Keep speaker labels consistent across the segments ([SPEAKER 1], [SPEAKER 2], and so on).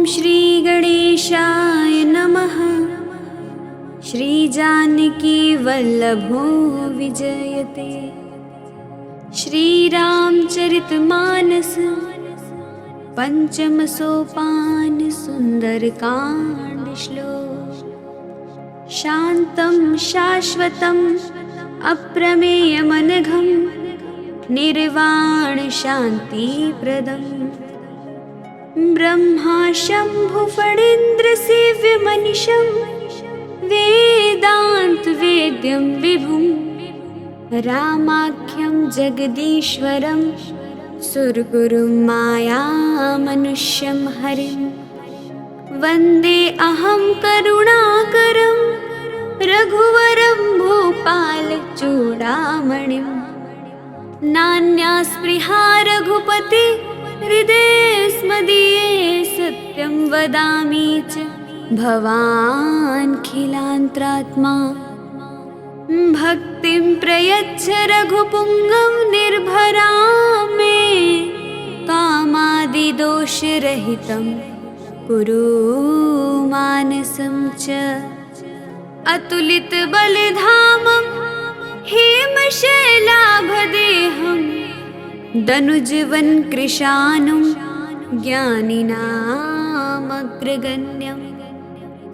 [SPEAKER 1] श्री गणेशाय नमः। श्रीजानकी वल्लभो विजयते। श्रीरामचरितमानस पंचम सोपान सुंदरकांड श्लोक। शांतं शाश्वतं अप्रमेयमनघं निर्वाण शांतिप्रदं। ब्रह्मा शंभु फणीन्द्र सेव्यमनिशं वेदांत वेद्यं विभुं। रामाख्यं जगदीश्वरं सुरगुरुं मायामनुष्यं हरिं। वन्दे अहं करुणाकरं रघुवरं भूपालचूडामणिं। नान्या स्पृहा रघुपते हृदयेऽस्मदीये। सत्यं वदामि च भवान्खिलान्त्रात्मा। भक्तिं प्रयच्छ रघुपुङ्गं निर्भरां मे। कामादिदोषरहितं कुरु मानसं च। अतुलितबलधामं हेमशैलाभदेहं दनुजवनकृशानुं ज्ञानिनामग्रगण्यं।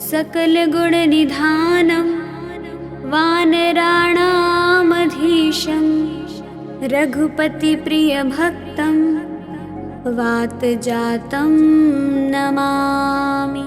[SPEAKER 1] सकलगुणनिधानं वानराणामधीशं। रघुपतिप्रियभक्तं वातजातं नमामि।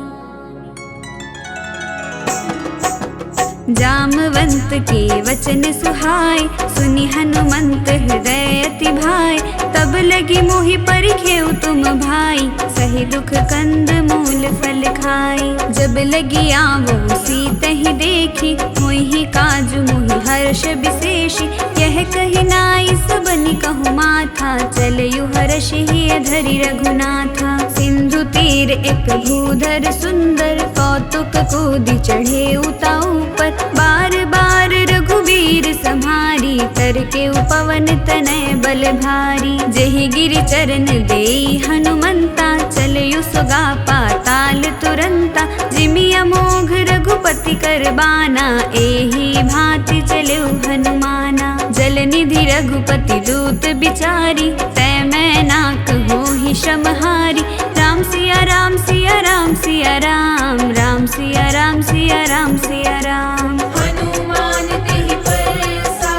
[SPEAKER 1] जामवंत के वचन सुहाय सुनि हनुमंत हृदय अति भाई। तब लगी मोहि परिखेउ तुम भाई सही दुख कंद मूल फल खाई। जब लगी आवो सीतहि देखी मोहि काजु मोहि हर्ष विशेषी। यह कहि नाई सबनि कहु माथा चलयु हर्षि धरि रघुनाथा। सिंधु तीर एक भूधर सुंदर कौतुक कूदि चढ़े उताऊ पर। बार बार रघुवीर सम्हारी करके उपवन तनय बल भारी। जहि गिरि चरण देई हनुमंता चलयु सुगा पाताल तुरंता। जिमि अमोघ रघुपति कर बाना एहि भांति चलउ हनुमाना। जल निधि रघुपति दूत बिचारी तै मैं ना कहूँ समहारी। राम सिया राम सिया राम सिया राम राम सिया राम सिया राम सिया राम।
[SPEAKER 2] हनुमान तेहि परसा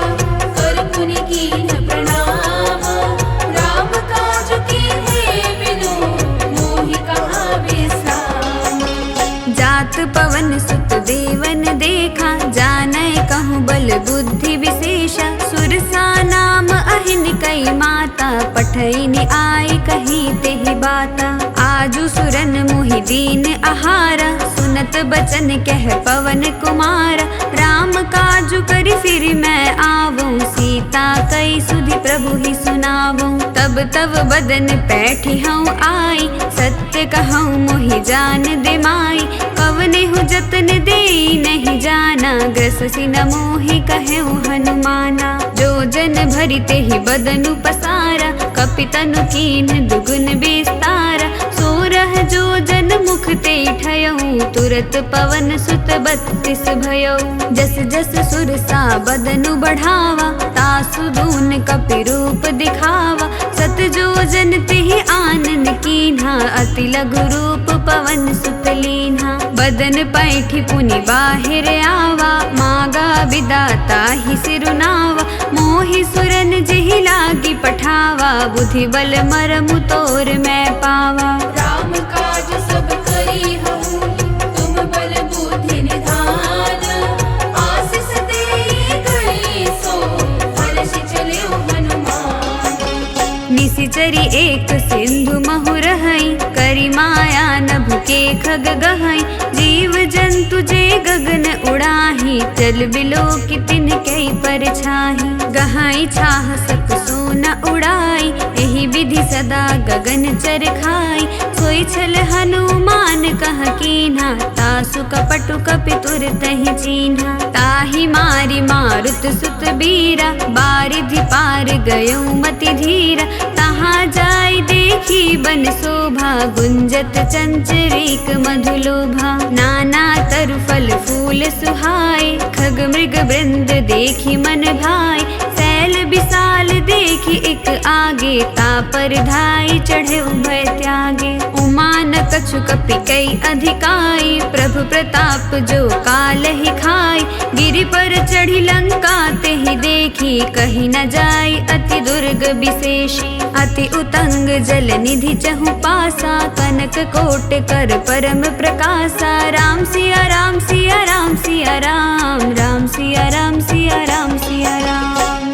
[SPEAKER 2] कर पुनि कीन्ह प्रणाम। राम काज कीन्हे बिनु मोहि कहा विश्राम।
[SPEAKER 1] जात पवन सुत देवन देखा जानय कहूँ बल बुद्धि विशेषा। सुरसा नाम अहिन कई माता पठैनि आई कही तेहि बाता। आजु सुरन मोहि दीन आहारा सुनत बचन कह पवन कुमारा। राम काजु करि फिर मैं आवूं सीता कई सुधि प्रभु ही सुनावूं। तब तब बदन पैठी हूँ आई सत्य कहूँ मोहि जान दे माई। कवने हूँ जतन दे नहीं जाना ग्रससि न मोहि कहूँ हनुमाना। जो जन भरि तेहि बदनु पसारा कपितनु कीन्ह दुगुन विस्तारा। सोरह जो जन मुख ते ठयऊं तुरत पवन सुत 32 भयऊ। जस जस सुरसा बदनु बढ़ावा तासु दून कपि रूप दिखावा। सत जो जन तेहि आनन कीन्हा अति लघु रूप पवन सुत लीन्हा। बदन पैठी पुनि बाहिर आवा मागा विदाता ही सिरुनावा। मोहि सुरन जेहि लागी पठावा बुद्धि बल मरमु तोर मैं पावा।
[SPEAKER 2] राम काज सब करी हूँ तुम बल बुद्धि निधान। आशीष देई गई सो हर्षि चलेउ हनुमान।
[SPEAKER 1] निशिचरी एक सिंधु महु रहई करी माया नभ के खग गहई। जीव जंतु जे गगन उड़ाही चल बिलो की तिन कई पर छाही। गहाई छाह सक सोना उड़ाई एहि विधि सदा गगन चर खाई। सोई छल हनुमान कह कीन्हा, तासु कपटु कपि तुरतहि चीन्हा। ताहि मारि मारुत सुत बीरा, बारिधि पार गयउ मति धीरा। तहाँ जाय देखी बन शोभा, गुंजत चंचरीक मधुलोभा। नाना तरु फल फूल सुहाय, खग मृग वृंद देखी मन भाय। शैल विशाल देखी एक आगे, तापर धाई चढ़े उभय त्यागे। उमा न कछु कपि कई अधिकाई, प्रभु प्रताप जो कालहि खाई। गिरि पर चढ़ी लंका तेहि देखी, कहीं न जाई अति दुर्ग विशेषी। अति उतंग जल निधि चहु पासा, कनक कोट कर परम प्रकाशा। राम सिया राम सिया राम सिया राम, राम सिया राम सिया राम सिया राम।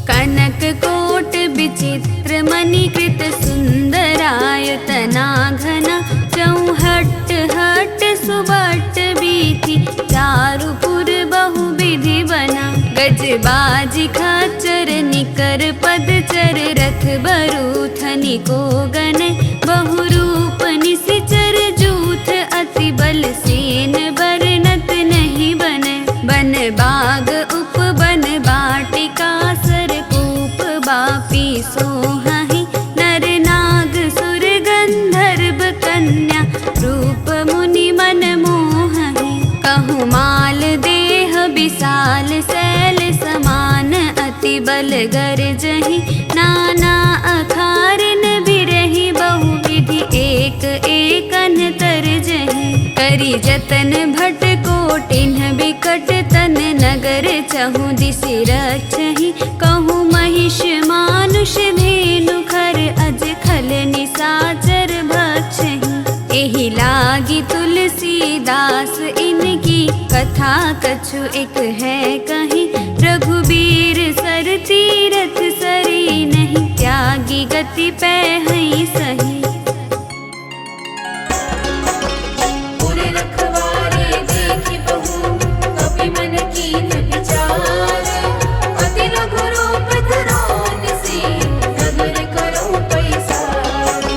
[SPEAKER 1] कनक कोट विचित्र मणिकृत, सुंदरायतना घना। चौहट हट सुबट बीथी, चारुपुर बहुविधि बना। गजबाजी खच्चर निकर पदचर, रथ बरूथनि को गन। बहुरूप निशिचर जूथ, अति बल सेन बरनत नहीं बन। बन बाग उपवन बाटिका, सरकूप बापी सोहाहि। नर नाग सुर गंधर्व कन्या, रूप मुनि मन मोहहि। कहु माल देह विशाल, शैल समान अति बल गरजहि। नाना अखारिन बिरहि, बहुविधि एक एकन तरजहि। करि जतन भट कोटिन्ह बिकट तन, नगर चहु दिसि रक्षहि। कहु महिष मानुष धेनु, खर अज खल निसाचर भक्षहि। एहि लागी तुलसीदास इनकी, कथा कछु एक है कहीं। रघुबीर सर तीरथ सरी नहीं, त्यागी गति पैहि सही।
[SPEAKER 2] पुर रखवारे देखि बहु, कपि मन कीन्ह विचार। अति लघु रूप धरो निसि, नगर करौ पैसार।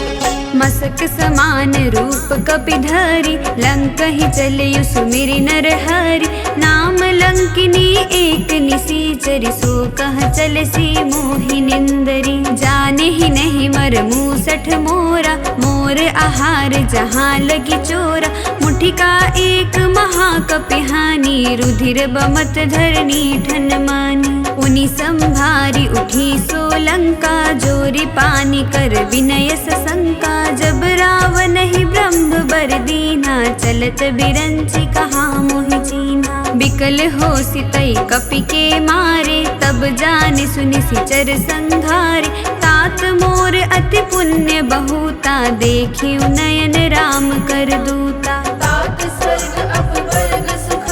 [SPEAKER 1] मसक समान रूप कपिधरि, लंकहि चलयु सुमिरि नरहरि। नाम लंकिनी एक निसीचरि, सो कह चलसी मोहि निंदरी। जानेहि नहीं मर मूसठ मोरा, मोर आहार जहाँ लगी चोरा। मुठिका एक महाकपिहानी, रुधिर बमत धरनी ठन मानी। उनि संभारी उठी सोलंका, जोरि पानी कर विनय सशंका। जब रावण ही ब्रह्म बर दीना, चलत बिरंचि कहा मोहि चीन्हा। बिकल हो सितई कपि के मारे, तब जाने सुनि सिचर संघारे। तात मोर अति पुण्य बहुता, देखिउ नयन राम कर दूता।
[SPEAKER 2] तात स्वर्ग अपवर्ग सुख,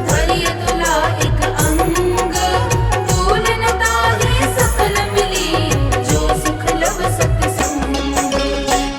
[SPEAKER 2] धरि अतुला एक अंग। तूल न ताहि सकल मिली, जो सुख लव सत्संग।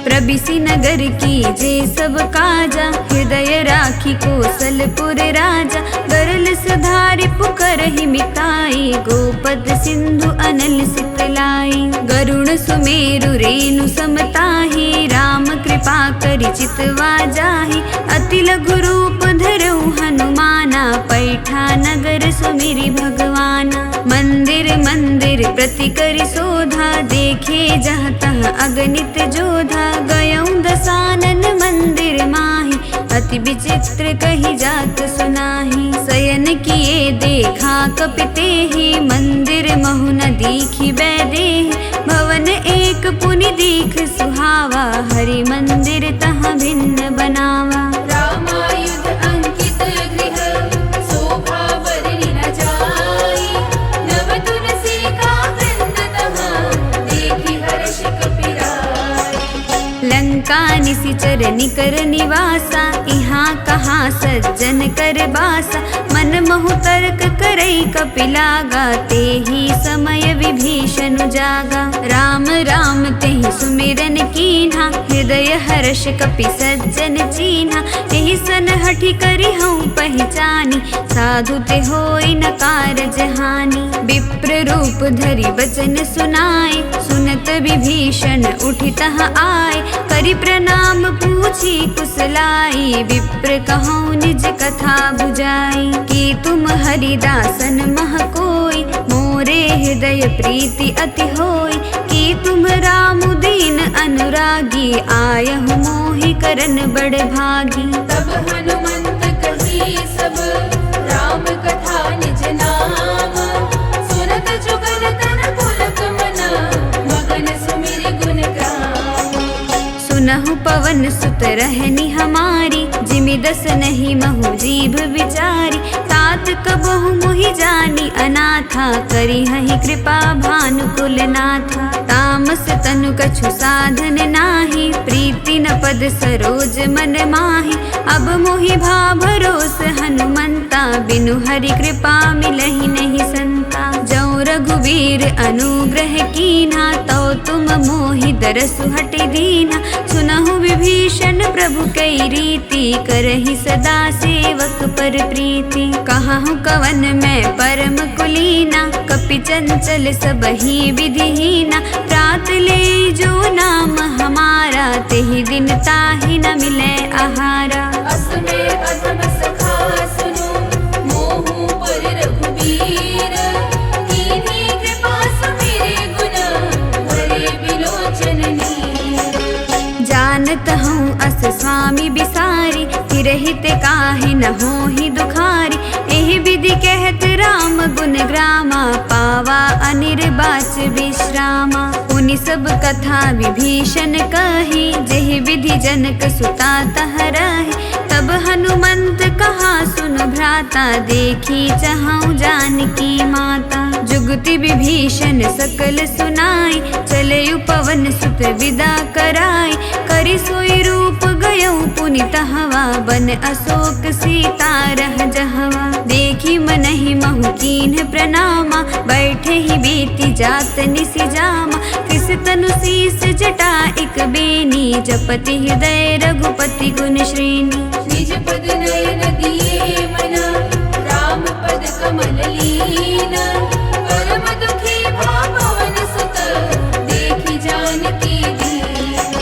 [SPEAKER 1] प्रबिसि नगर की जे सब काजा, हृदय राखी कौशलपुर राजा। गरल सुधारि पुकारहि मिताई, गोपद सिंधु अनल सितलाई। गरुण सुमेरु रेणु समताहि, राम कृपा करि चितवा जाहि। अति लघु रूप धरऊ हनुमाना, पैठा नगर सुमिरि भगवाना। मंदिर मंदिर प्रति करि शोधा, देखे जहाँ तहाँ अगणित जोधा। गयऊ दसानन मंदिर माहि, अति विचित्र कही जात सुनाहि। शयन किए देखा कपि तेहि, मंदिर महु न दीखि बैदेहि। भवन एक पुनि दीख सुहावा, हरि मंदिर तहाँ भिन्न बनावा।
[SPEAKER 2] रामायुध अंकित गृह, शोभा बरनि न जाई। नव तुलसी का वृंद तहाँ, देखि हर्ष कपि राई।
[SPEAKER 1] लंका निशिचर निकर निवासा, इहाँ कहाँ सज्जन कर बासा। मन महु तर्क करई कपि लागा, तेहि समय विभीषण जागा। राम राम तेहि सुमिरन कीन्हा, हृदय हर्ष कपि सज्जन चीन्हा। एहि सन हठि करि हऊँ पहचानी, साधु ते होई न कारज हानि। विप्र रूप धरि बचन सुनाए, सुनत विभीषण उठि तह आए, करि प्रणाम पूछी कुशलाई। विप्र कहौं निज कथा बुझाई, कि तुम हरिदासन मह कोई, मोरे हृदय प्रीति अति होई। कि तुम राम दीन अनुरागी, आयहु मोहि करन बड़ भागी।
[SPEAKER 2] तब हनुमंत कही सब राम कथा निज नाम, सुनत जुगल तन पुलक मन, मगन सुमिर गुण ग्राम।
[SPEAKER 1] सुनहु पवन सुत रहनी हमारी, जिमि दस नहीं महु जीभ विचारी। तात कबहु मोहि जानी अनाथा, करी हहि कृपा भानुकुल नाथा। तामस तनु कछु साधन नाही, प्रीति न पद सरोज मन माहि। अब मोहि भा भरोस हनुमंता, बिनु हरि कृपा मिलहि नहीं संता। जौ रघुवीर अनुग्रह कीन्हा, तो तुम मोहि दरसु हटि दीन्हा। सुनहु विभीषण प्रभु कई रीति, करहि सदा सेवक पर प्रीति। कहहुँ कवन मैं परम कुलीना, कपि चंचल सबहि विधिहीना। प्रात ले जो नाम हमारा, तेहि दिन ताहि न मिलै आहारा।
[SPEAKER 2] अस में अधम सखा सुनो, मोहु पर रघुबीर। कीन्ही कृपा सुमिरे गुण, भरे बिलोचन नीर।
[SPEAKER 1] जानत हूँ अस स्वामी बिसारी, तिरहित काहे न होहि दुखारी। एहि विधि कहत राम गुण ग्रामा, पावा अनिर्बाच विश्रामा। पुनि सब कथा विभीषण कही, जेहि विधि जनक सुता तह रही। तब हनुमंत कहा सुन भ्राता, देखी चाहूँ जानकी माता। जुगति विभीषण सकल सुनाई, चलयु पवन सुत विदा कराई। करि सोई रूप गयौ पुनि तहवा, बन अशोक सीता रह जहवा। देखी मनहि महु कीन्ह प्रणामा, बैठे ही बीती जात निसि जामा। किस तनु शीस जटा इक बेनी, जपति हृदय रघुपति गुण श्रेणी।
[SPEAKER 2] निज पद नयन दिए मना, राम पद कमल लीना। परम दुखी भा पवन सुत, देखि जानकी दीन।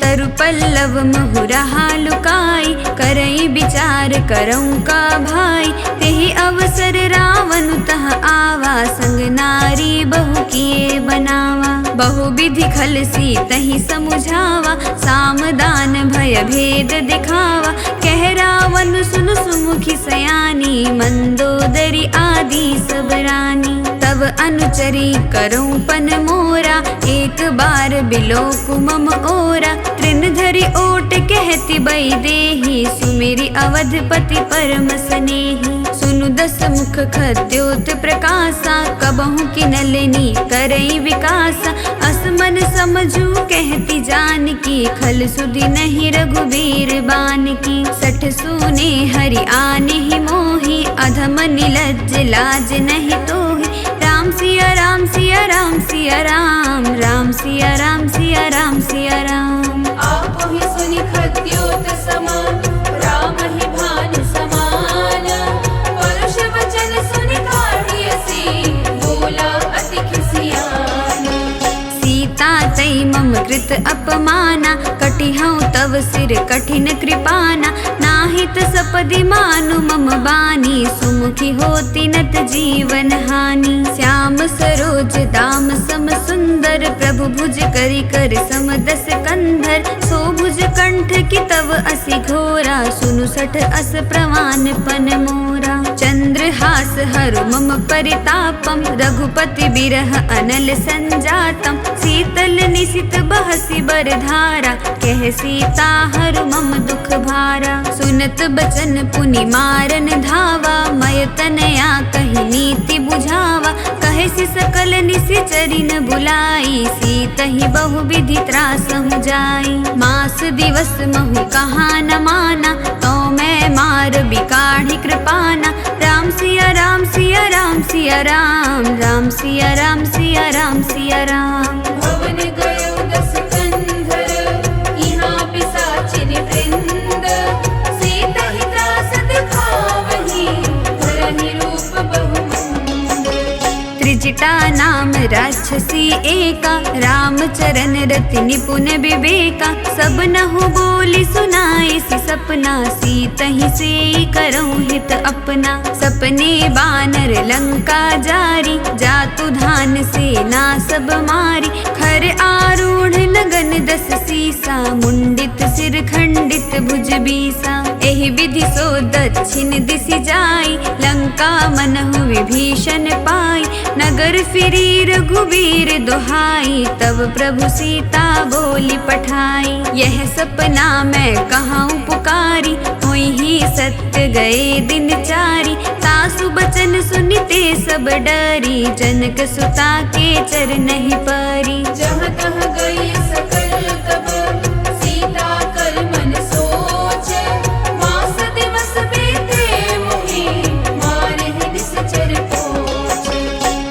[SPEAKER 1] तरु पल्लव महुरहा लुकाई, करई विचार करऊँ का भाई। तेहि अवसर रावण तह आवा, संग नारी बहु किए बनावा। बहु विधि खलसी तहि समुझावा, सामदान भय भेद दिखावा। कह रावण सुन सुमुखी सयानी, मंदोदरी आदि सब रानी। तब अनुचरी करऊँ पन मोरा, एक बार बिलोकु मम ओरा। तृण धरि ओट कहती बई देहि, सुमेरी अवधपति परम स्नेही। सुनु दस मुख खद्योत प्रकाशा, कबहु की नलिनी करई विकासा। असमन समझू कहती जानकी, खल सुधि नहीं रघुबीर बानकी। सठ सुने हरि आने ही मोहि, अधम निलज्ज लाज नहीं तोहि। राम सिया राम सिया राम सिया राम, राम सिया राम सिया राम सिया राम।
[SPEAKER 2] आपो ही सुनि खद्योत समान, राम ही भानु समान। परुष वचन सुनि काढ़ियसी, बोला अति खिसियान।
[SPEAKER 1] सीता तई मम कृत अपमाना, कटिहऊँ तव सिर कठिन कृपाना। नाहित सपदि मानु मम बानी, सुमुखी होती नत जीवन हानि। श्याम सरोज दाम सम सुंदर, प्रभु भुज करि कर सम दस कंधर। सो भुज कंठ की तव असि घोरा, सुनु सठ अस प्रवान पन मोरा। चंद्रहास हरु मम परितापम, रघुपति बिरह अनल संजातम। शीतल निशित बहसी बरधारा, कह सीता हरु मम दुख भारा। सुनत बचन पुनि मारन धावा, मय तनया कहि नीति बुझावा। कहे सि सकल निशिचरि न बुलाई, सीतहि बहु विधि त्रासहु जाई। मास दिवस महु कहाँ न माना, तो मैं मार बिकाढ़ी कृपाना। राम सिया राम सिया राम सिया राम, राम सिया राम सिया राम सिया राम।
[SPEAKER 2] भवन गयो दस कंधर, यहाँ पिशाचिनि वृंद। सीता ही त्रास दिखावही, धरहि रूप बहुमंद।
[SPEAKER 1] त्रिजटा नाम राक्षस राक्षसी एका, राम चरण रति निपुण विवेका। सब नहु बोली सुनाए सि सपना, सीतहि से करऊँ हित अपना। सपने बानर लंका जारी, जातु धान सेना सब मारी। खर आरूढ़ नगन दस सीसा, मुंडित सिर खंडित भुज बीसा। एहि विधि सो दक्षिण दिशि जाई, लंका मनहु विभीषण पाई। नगर फिरी रघुबीर दुहाई, तब प्रभु सीता बोली पठाई। यह सपना मैं कहाऊँ पुकारी, हुई ही सत्य गए दिन चारी। सासु बचन सुनिते सब डरी, जनक सुता के चरनहि परी।
[SPEAKER 2] जहाँ तहाँ गई सकल तब सीता कर मन सोच। मास दिवस बीते मोहि, मारहि निश्चर पोछ।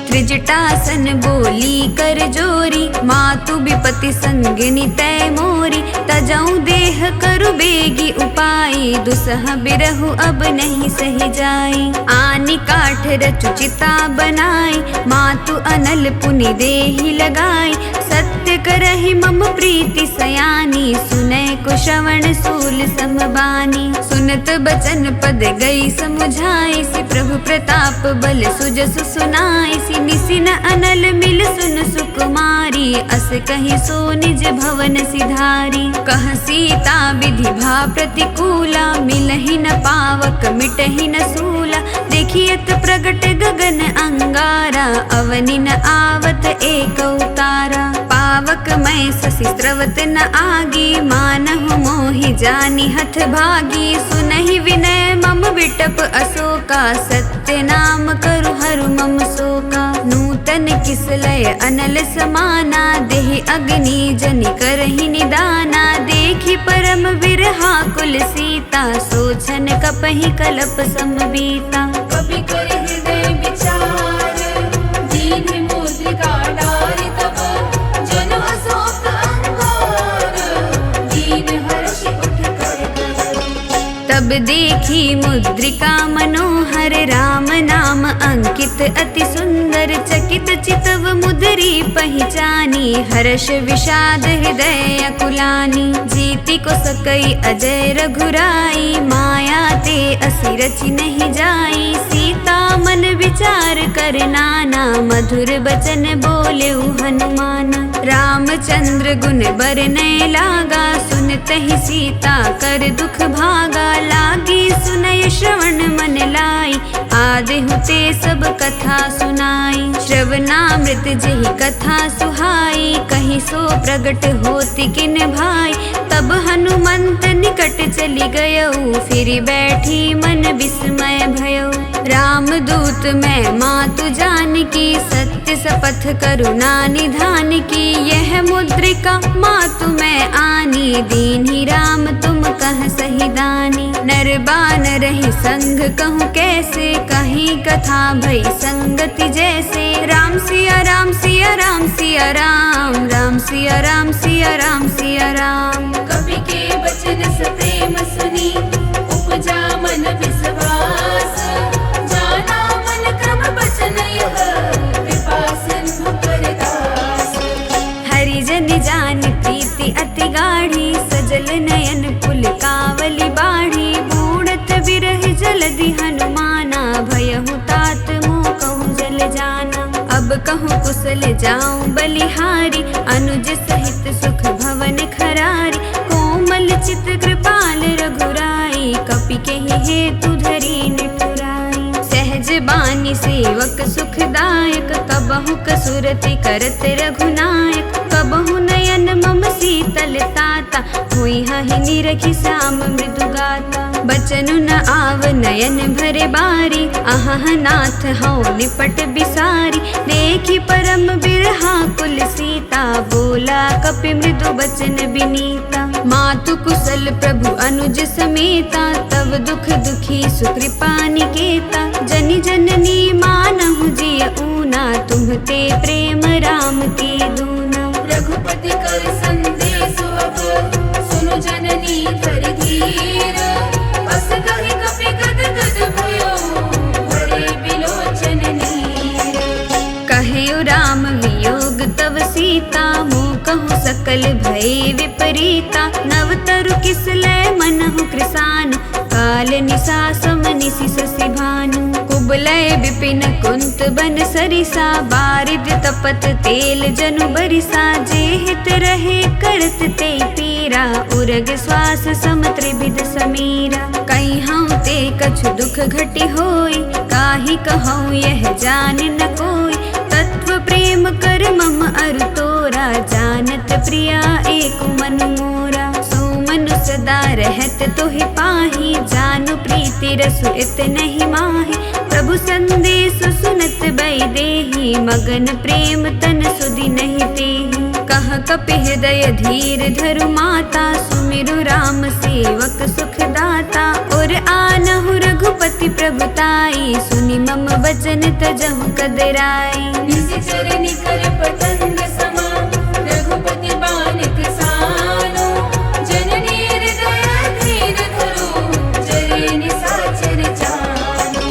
[SPEAKER 1] त्रिजटासन बोली कर जोरी, मातु विपति संगिनी तय मोरी। तजऊँ देह करु बेगी उपाई, दुसह बिरहु अब नहीं सही जाई। आनि काठ रचु चिता बनाई, मातु अनल पुनि देहि लगाई। सत्य करहि मम प्रीति सयानी, सुनै को श्रवण सूल समबानी। सुनत बचन पद गई समुझाई, सि प्रभु प्रताप बल सुजसु सुनाई। सि निसिन अनल मिल सुन सुकुमारी, अस कहि सो निज भवन सिधारी। कह सीता विधि भा प्रतिकूला, मिलहि न पावक मिटहि न सूला। देखियत प्रगट गगन अंगारा, अवनि न आवत एक उतारा। पावक मैं ससि स्रवत न आगी, मानहु मोहि जानि हठ भागी। सुनहि विनय मम विटप अशोका, सत्य नाम करु हरु मम शोका। नूतन किसलय अनल समाना, देहि अग्नि जनि करहि निदाना। देखि परम विरहा कुल सीता, सोचन कपहि कलप समबीता।
[SPEAKER 2] कपि कर हृदय विचार, दीन मुद्रिका डारि तब। जन अशोक अंगार, दीन हर्षि उठ कर कर।
[SPEAKER 1] तब देखी मुद्रिका मनोहर, राम नाम अंकित अति सुंदर। चकित चितव मुदरी पहिचानी, हर्ष विषाद हृदय अकुलानी। जीति को सकई अजय रघुराई, माया ते असि रचि नहीं जाई। सीता मन विचार कर नाना, मधुर बचन बोले हनुमान। रामचंद्र गुण बरनय लागा, सुनतहि सीता कर दुख भागा। लागी सुनय श्रवण मन लाई, आदेहु ते सब कथा सुनाई। श्रवणामृत जेहि कथा सुहाई, कहीं सो प्रगट होति किन भाई। तब हनुमंत निकट चली गयऊ, फिर बैठी मन विस्मय भयऊ। रामदूत मैं मातु जानकी, सत्य शपथ करुणा निधान की। यह मुद्रिका मातु मैं आनी, दीन्ही राम तुम कह सही दानी। नर बानर रही संग कहूँ कैसे, कहीं कथा भई संगति जैसे। राम सिया राम सिया राम सिया राम, राम सिया राम सिया राम सिया राम।
[SPEAKER 2] कवि के वचन सप्रेम सुनी, उपजा मन विश्वास। जाना मन क्रम वचन यह, कृपा सिंधु कर दास।
[SPEAKER 1] हरिजन जान प्रीति अति गाढ़ी, सजल नयन पुल कावली बाढ़ी। बूढ़त बिरह जलधि हनुमाना, भयहु तात मुँह कहूँ जल जाना। अब कहूँ कुशल जाऊँ बलिहारी, अनुज सहित सुख भवन खरारी। कोमल चित कृपाल रघुराई, कपि केहि हेतु धरी निठुराई। सहज बानी सेवक सुखदायक, कबहु कसुरति करत रघुनायक। कबहु नयन मम शीतल ताता, हुई हहि निरखि श्याम मृदु गाता। बचनु न आव नयन भरे बारी, अहह नाथ हौ निपट बिसारी। देखि परम बिरहा कुल सीता, बोला कपि मृदु बचन बिनीता। मातु कुशल प्रभु अनुज समेता, तब दुख दुखी सुकृपा निकेता। जनि जननी मानहु जिय ऊना, तुम्हते प्रेम राम के दूना।
[SPEAKER 2] रघुपति कर संदेश अब, सुनु जननी धरि धीर। बस कहि कपि गद गद भयो, भरे बिलोचन नीर।
[SPEAKER 1] कहे राम वियोग कहूँ सकल भय विपरीता। नवतरु किसलय मनहु कृसानु, काल निशा सम निशि शशि भानु। कुबलय विपिन कुंत बन सरिसा, बारिद तपत तेल जनु बरिसा। जे हित रहे करत ते पीरा, उरग श्वास सम त्रिविध समीरा। कहीं हम ते कछु दुख घटी होई, काहि कहूँ यह जान न कोई। तत्व प्रेम कर मम अरु तोरा, जानत प्रिया एक मनु मोरा। सो मनु सदा रहत तोहि पाहि, जानु प्रीति रसु इत नहीं माहि। प्रभु संदेश सुनत बै देहि, मगन प्रेम तन सुधि नहीं तेहि। कह कपि हृदय धीर धरु माता, सुमिरु राम सेवक सुख दाता। और आनहु रघुपति प्रभुताई, सुनि मम वचन तजहु कदराई।
[SPEAKER 2] निशिचर निकर पतंग समा, रघुपति बानिक सानो। जननी हृदय धीर धरो, जरे निशाचर जानो।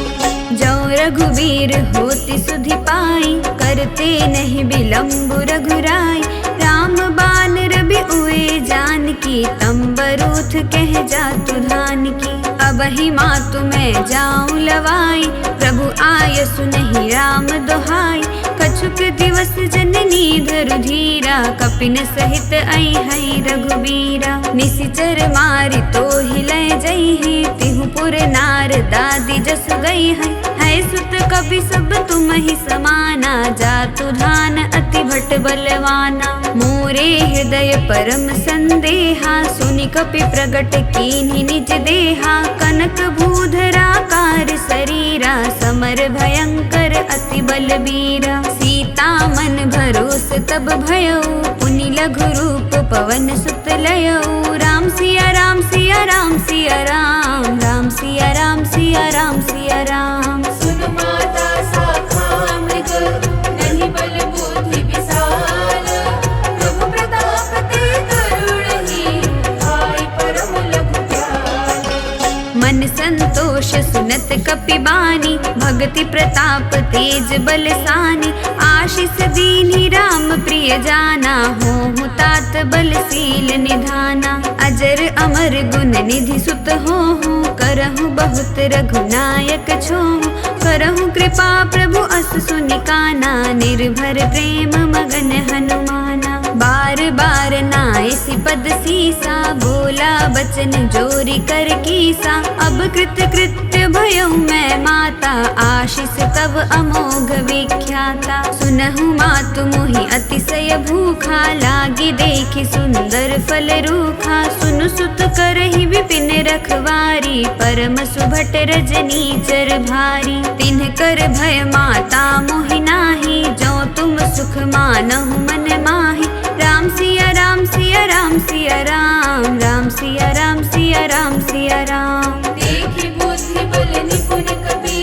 [SPEAKER 1] जो रघुवीर होति सुधि पाई, करते नहीं विलम्ब रघुराई। राम बान रवि उए जानकी, तंबरूथ कह जातु धान की। अबहि मातु मैं जाऊं लवाई, प्रभु आयसु नहीं राम दोहाई। कछुक दिवस जननी धरु धीरा, कपिन सहित आई हई रघुबीरा। निशिचर मारि तो हिलय जई, तिहु पुर नार दादी जसु गई है। सुत कपि सब तुम ही समाना, जातु धान अति भट बलवाना। मोरे हृदय परम संदेहा, सुनि कपि प्रगट कीन्हि निज देहा। कनक भूधराकार शरीरा, समर भयंकर अति बलबीरा। सीता मन भरोस तब भयउ, पुनि लघु रूप पवन सुत लयउ। राम सिया राम सिया राम सिया राम, राम सिया राम सिया राम सिया राम।
[SPEAKER 2] सुन माता शाखा मृग, नहीं बल बुद्धि विशाल। प्रभु प्रताप ते करुणहि, भाई परम लघु प्याल।
[SPEAKER 1] मन संतोष सुनत कपि बानी, भगति प्रताप तेज बलसानी। आशीष दीन्हि राम प्रिय जाना, होहु तात बलशील निधाना। अजर अमर गुण निधि सुत होहु, करहु बहुत रघुनायक छोहु। करहु कृपा प्रभु अस सुनिकाना, निर्भर प्रेम मगन हनुमाना। बार बार नाइसी पद सीसा, बोला बचन जोरी कर कीसा। अब कृत कृत्य भयउ मैं माता, आशीष तब अमोघ विख्याता। सुनहु मातु मोहि अतिशय भूखा, लागी देखि सुंदर फल रूखा। सुनु सुत करहि विपिन रखवारी, परम सुभट रजनी चर भारी। तिन्ह कर भय माता मोहि नाही, जो तुम सुख मानहु मन माहि। राम सिया राम सिया राम सिया राम, राम सिया राम सिया राम सिया राम।
[SPEAKER 2] देखि बुद्धि बल निपुण कपि,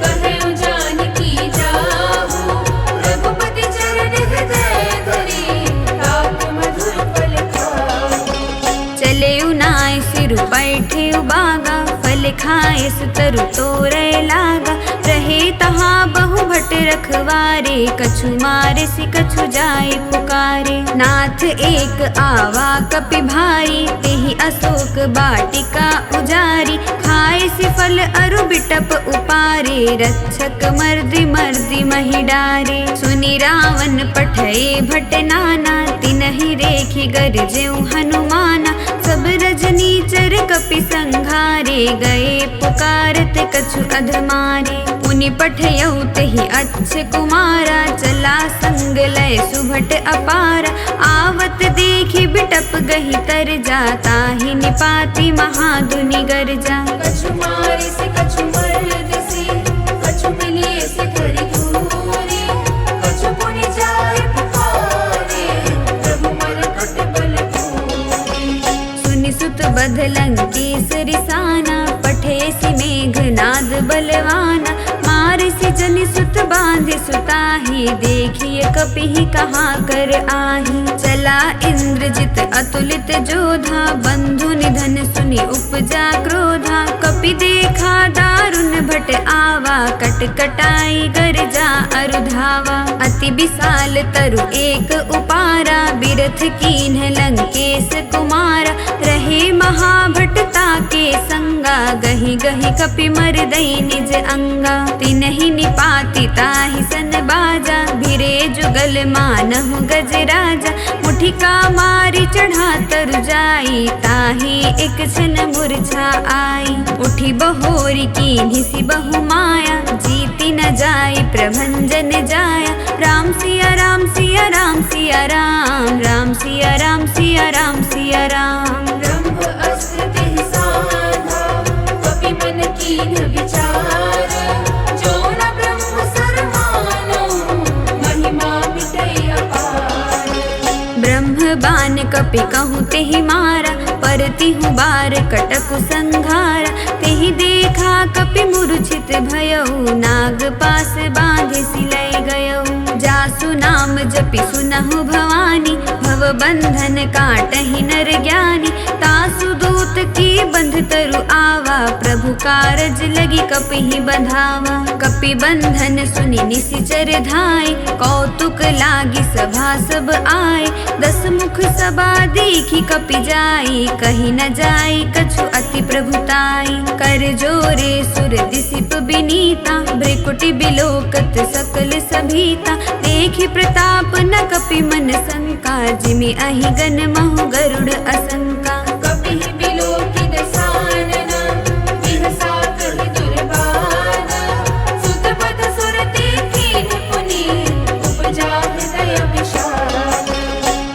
[SPEAKER 2] कहउ जानकी जाहु। रघुपति चरण हृदय धरि, ताक मधुर फल खाहु।
[SPEAKER 1] चले उनाय सिरु बैठे उबागा, फल खाए सुतरु तोरे लागा। रहे तहाँ बहु भट रखवारे, कछु मारे सि कछु जाय पुकारे। नाथ एक आवा कपि भारी, तेहि अशोक बाटिका उजारी। खाए सि फल अरु बिटप उपारे, रक्षक मर्दि मर्दि महि डारे। सुनि रावण पठए भट नाना, तिनहि रेखि गरजेउ हनुमाना। सब रजनीचर कपि संघारे, गए पुकारत कछु अधमारे। पुनि पठयउ तेहि अच्छ कुमारा, चला संग लय सुभट अपारा। आवत देखि बिटप गहि तर जाता, ही निपाति महाधुनि गरजा।
[SPEAKER 2] कछु मारे से कछु मर्द से, कछु मिलिए से धरि घूरे। कछु पुनि जाय पुकारे, प्रभु मरकट बल पूरे।
[SPEAKER 1] सुनि सुत बध लंकेश रिसाना, पठे सि मेघनाद बलवाना। मारे सि जनि सुत बांधे सुताही, देखिए कपिहि कहाँ कर आही। चल चला इंद्रजित अतुलित जोधा, बंधु निधन सुनि उपजा क्रोधा। कपि देखा दारुण भट आवा, कट कटाई गर्जा अरुधावा। अति विशाल तरु एक उपारा, बिरथ कीन्ह लंकेश कुमारा। रहे महाभट ताके संगा, गहि गहि कपि मरदई निज अंगा। तिनहि निपाति ताहि सन बाजा, भिरे जुगल मानहु गजराजा। मुठिका मारी चढ़ा तरु जाई, ताहि एक क्षण मूर्छा आई। उठी बहोरी कीन्हि बहु माया, जीति न जाई प्रभंजन जाया। राम सिया राम सिया राम सिया राम, राम सिया राम सिया राम सिया राम।
[SPEAKER 2] ब्रह्म अस्त्र तिहि साधा, कपि मन कीन्ह विचार। जो न ब्रह्म सर मानो, महिमा मिटै अपार।
[SPEAKER 1] ब्रह्म बान कपि कहूँ तेहि मारा, परतिहु बार कटकु संघारा। तेहि देखा कपि मूर्छित भयउ, नाग पास बांधे सिलै गयउ। जासु नाम जपि सुनहु भवानी, भव बंधन काटहि नर ज्ञानी। तासु दूत की बंध तरु आवा, प्रभु कारज लगी कपिहि बंधावा। कपि बंधन सुनि निशिचर धाय, कौतुक लागी सभा सब आए। 10 मुख सभा देखी कपि जाई, कही न जाई कछु अति प्रभुताई। कर जोरे सुर दिसिप बिनीता, भ्रिकुटि बिलोकत सकल सभीता। देखि प्रताप न कपि मन शंका, जिमि अहि गन महु गरुड़ असंका।
[SPEAKER 2] कपिहि बिलोकि दसानन, बिहसा कहि दुर्बाना। सुत पद सुरति कीन्ह पुनि, उपजा हृदय विषाद।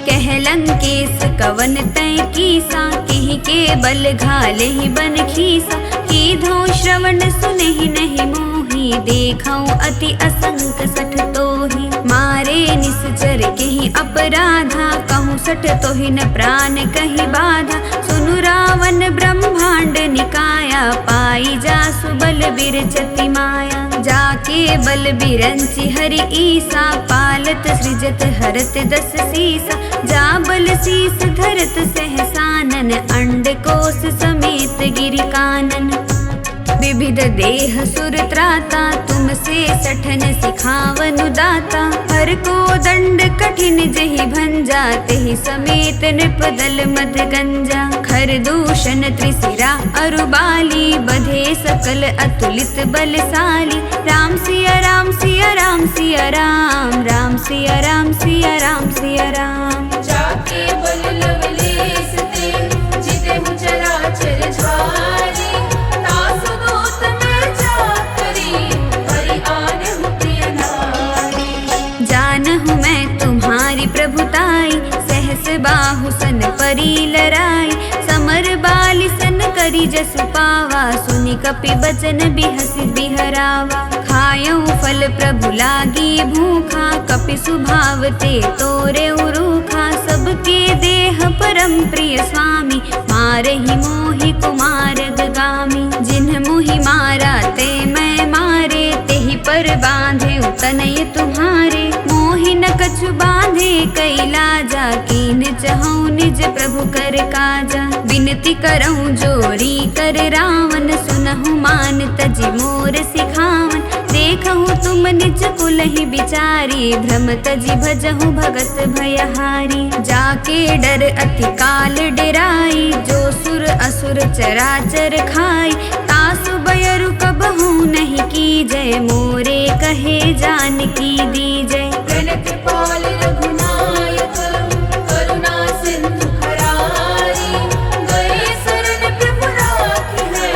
[SPEAKER 1] कह लंकेश कवन तै कीसा, किहि के बल घाले ही बन खीसा। कीधो श्रवण सुनहि नहीं मोही, देखऊं अति असंक सठ तोहि। मारे निश्चर केहि अपराधा, कहूँ सठ तोहि न प्राण कहि बाधा। सुनु रावण ब्रह्मांड निकाया, पाई जासु बल बिरचति माया। जाके बल बिरंचि हरि ईसा, पालत सृजत हरत 10 सीसा। जा बल शीस धरत सहसानन, अंड कोश समेत गिरि कानन। विविध देह सुर त्राता, तुमसे सठन सिखावनु दाता। हर को दंड कठिन जहि भंजा, तेहि समेत नृपदल मद गंजा। खर दूषण त्रिशिरा अरुबाली, बधे सकल अतुलित बलशाली। राम सिया राम सिया राम सिया राम, राम सिया राम सिया राम सिया राम।
[SPEAKER 2] जाके बल लवलेस ते, जितेहु चराचर झारी। तासु दूत में जाकरी, हरि आनहु प्रिय नारी।
[SPEAKER 1] जानहु मैं तुम्हारी प्रभुताई, सहस बाहु सन परी लराई। समर बाली सन करी जसु पावा, सुनि कपि बचन बिहसि बिहरावा। खायऊ फल प्रभु लागी भूखा, कपि सुभाव ते तोरे उरूखा। सबके देह परम प्रिय स्वामी, मारहि मोहि कुमार गामी। जिन्ह मोहि मारा ते मैं मारे, तेहि पर बांधे तनय तुम्हारे। मोहि न कछु बांधे कैलाजा, कीन चहऊँ निज प्रभु कर काजा। विनती करऊँ जोरी कर रावण, सुनहु मान तजि मोर सिखावन। देखहु तुम निज कुलहि बिचारी, भ्रम तजि भजहु भगत भयहारी। जाके डर अति काल डेराई, जो सुर असुर चराचर खाई। तासु बयरु कबहु नहीं कीजय, मोरे कहे जानकी दीजय।
[SPEAKER 2] कृपाल रघुनायक, करुणा सिंधु खरारी। गए शरण प्रभु राखी है,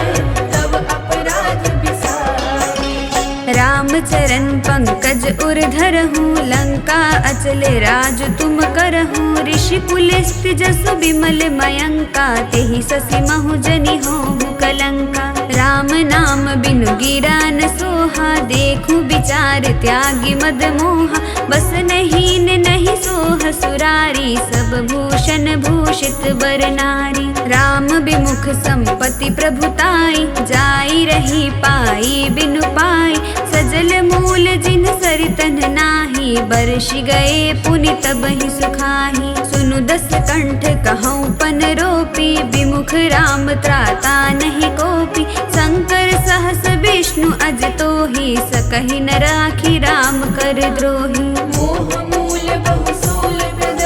[SPEAKER 2] तब अपराध बिसारी।
[SPEAKER 1] रामचरण पंकज उर धरहूँ, लंका अचल राज तुम करहूँ। ऋषि पुलिस्त जसु बिमल मयंका, तेहि ससि महु जनि होहु कलंका। राम नाम बिनु गिरा न सोहा, देखूं विचार त्यागी मद मोहा। बस नहीं नहीं सोह सुरारी, सब भूषण भूषित बर नारी। राम विमुख संपत्ति प्रभुताई, जाई रही पाई बिनु पाई। सजल मूल जिन सरितन नाही, बरषि गए पुनि तबहि सुखाही। सुनु दस कंठ कहूँ पन रोपी, विमुख राम त्राता नहीं कोपी। शंकर सहस विष्णु अज तोहि, सकहि न राखी राम कर द्रोही।
[SPEAKER 2] मोह मूल बहु सूल प्रद,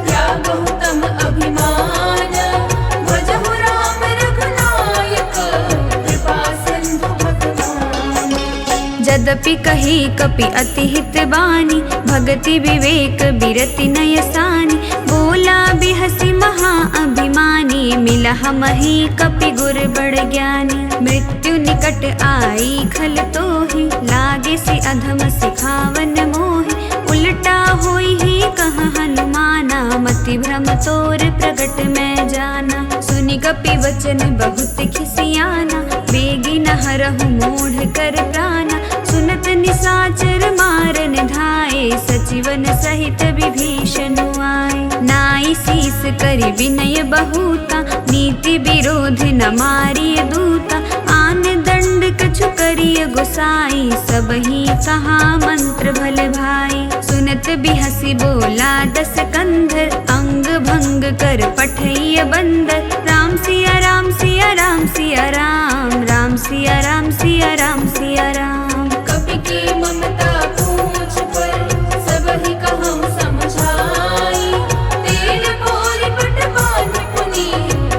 [SPEAKER 2] त्यागहु तम अभिमान। भजहु राम रघुनायक, कृपा सिंधु भगवान।
[SPEAKER 1] यद्यपि कही कपि अति हित बानी, भगति विवेक बिरति नय सानी। बोला बिहसी महा अभिमानी, मिलह मही कपि गुर बड़ ज्ञानी। मृत्यु निकट आई खल तोहि, लागे सि अधम सिखावन मोहि। उल्टा होई ही कह हनुमाना, मति भ्रम तोर प्रगट मैं जाना। सुनि कपि वचन बहुत खिसियाना, बेगी न हरहु मोढ़ कर प्राणा। सुनत निसाचर मारन धाये, सचिवन सहित विभीषण आए। नाई शीस करि विनय बहुता, नीति विरोध न मारिय दूता। आन दंड कछु करिय गोसाई, सबहि कहा मंत्र भल भाई। सुनत बिहसी बोला दस कंधर, अंग भंग कर पठइय बंदर। राम सिया राम सिया राम सिया राम, राम सिया राम सिया राम सिया राम।
[SPEAKER 2] कपि की ममता पूछ पर, सबहि कहूँ समझाई। तेल मोरि बट बाँधि पुनि,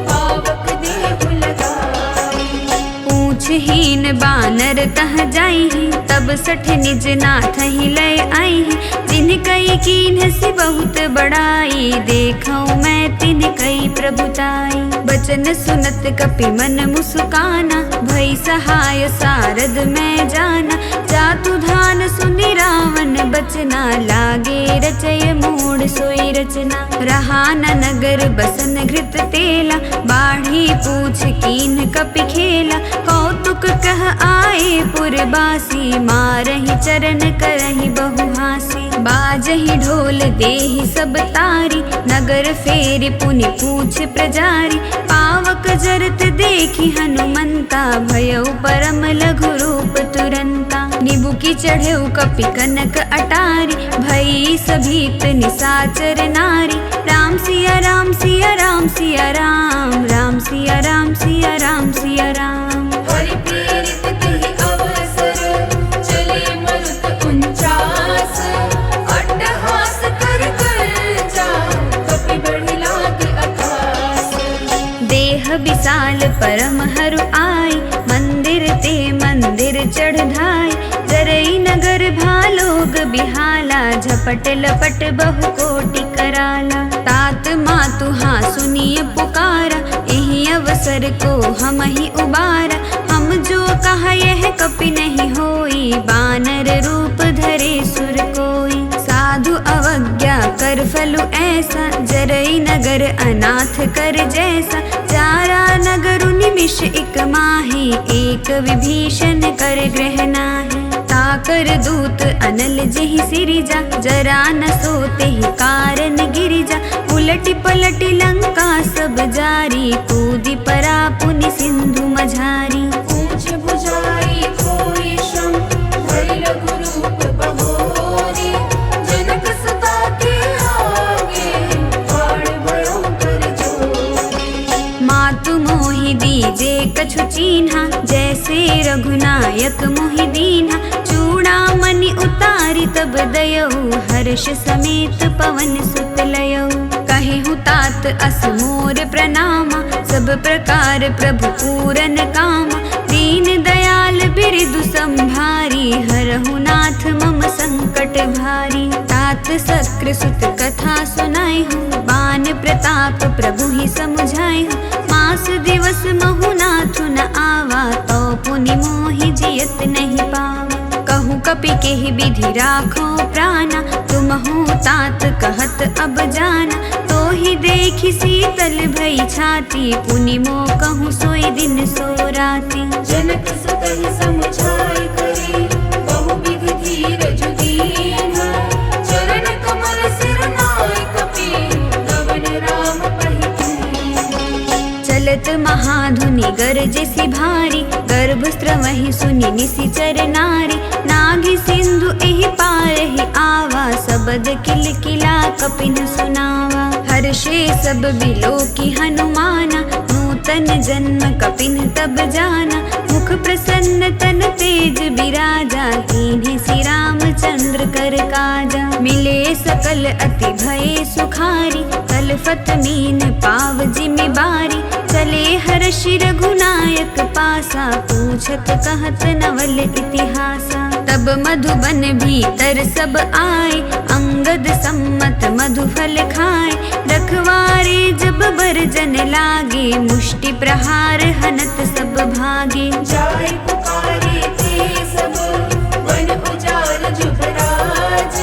[SPEAKER 2] पावक देहु लगाई।
[SPEAKER 1] पूछहीन बानर तह जाइहि, तब सठ निज नाथ ही लय आइहि। जिन कई कीन्ह सि बहुत बड़ाई, देखऊँ मैं तिन कई प्रभुताई। बचन सुनत कपि मन मुस्काना, भई सहाय सारद मैं जाना। जातु धान सुनि रावण बचना, लागे रचय मूढ़ सोई रचना। रहा न नगर बसन घृत तेला, बाढ़ी पूछ कीन्ह कपि खेला। कौतुक कह आए पुरबासी, मारहि चरण करहि बहु हासी। बाजहि ढोल देहि सब तारी, नगर फेरि पुनि पूछ प्रजारी। पावक जरत देखि हनुमंता, भयउ परम लघु रूप तुरंता। निबुकी चढ़ेउ कपि कनक अटारी, भई सभीत निसाचर नारी। राम सिया राम सिया राम सिया राम, राम सिया राम सिया राम सिया राम।
[SPEAKER 2] हरि प्रेरित तेहि अवसर, चले मरुत उनचास। अट्टहास कर जा, कपि बढ़ि लागे अकास।
[SPEAKER 1] देह विशाल परम हरु आई, मंदिर ते मंदिर चढ़ धाय। जरई नगर भालोग बिहाला, झपट लपट बहु कोटि कराला। तात मातु हाँ सुनिय पुकारा, एहि अवसर को हम ही उबारा। हम जो कहा यह कपि नहीं होई, बानर रूप धरे सुर कोई। साधु अवज्ञा कर फलु ऐसा, जरई नगर अनाथ कर जैसा। जारा नगरु निमिष इक माही, एक विभीषण कर ग्रह नाही। ताकर दूत अनल जेहि सिरिजा, जरा न सोते ही कारण गिरिजा। उलटि पलटि लंका सब जारी, कूदि परा पुनि सिंधु मझारी।
[SPEAKER 2] ऊंच भुजाई खोई श्रम, धरि लघु रूप बहोरी। जनक सुता के आगे, बाण भयो कर जोरी।
[SPEAKER 1] मातु मोहि दीजे कछु चीन्हा, जैसे रघुनायक मोहि दीन्हा। चूड़ामणि उतारी तब दयऊ, हर्ष समेत पवन सुत लयऊ। कहिहु तात अस मोर प्रणामा, सब प्रकार प्रभु पूरन कामा। दीन दयाल बिरदु संभारी, हरहु नाथ मम संकट भारी। तात सक्र सुत कथा सुनाइहु, बान प्रताप प्रभु ही समुझाइहु। मास दिवस महु नाथु न आवा, तो पुनि मोहि जियत नहीं पावा। कहूँ कपि केहि विधि राखो प्राणा, तुमहु तात कहत अब जाना। तो ही देखी शीतल भई छाती, पुनि मो कहूँ सोई दिन सो राती।
[SPEAKER 2] जनक सुतहि समझाई करी, बहुविधि धीरज दीन्हा। चरण कमल सिर नाय कपि, गवन राम पहिकीन्हा।
[SPEAKER 1] चलत महाधुनि गरजसि भारी, गर्भस्त्रवहि सुनि निशिचर नारी। नागी सिंधु एहि पारहि आवा, सबद किलकिला कपिन सुनावा। हर्षे सब बिलोकी हनुमाना, नूतन जन्म कपिन तब जाना। मुख प्रसन्न तन तेज बिराजा, कीन्हे श्री रामचंद्र कर काजा। मिले सकल अति भये सुखारी, कलफत मीन पाव जिमि बारी। चले हर्षि रघुनायक पासा, पूछत कहत नवल इतिहासा। तब मधुबन भीतर सब आए, अंगद सम्मत मधुफल खाए। रखवारे जब बरजन लागे, मुष्टि प्रहार हनत सब भागे।
[SPEAKER 2] जाय पुकारे ते सब, वन उजाड़ जुगराज।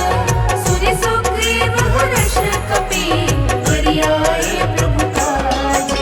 [SPEAKER 2] सुनि सुग्रीव हर्ष कपि, करि आए प्रभु काज।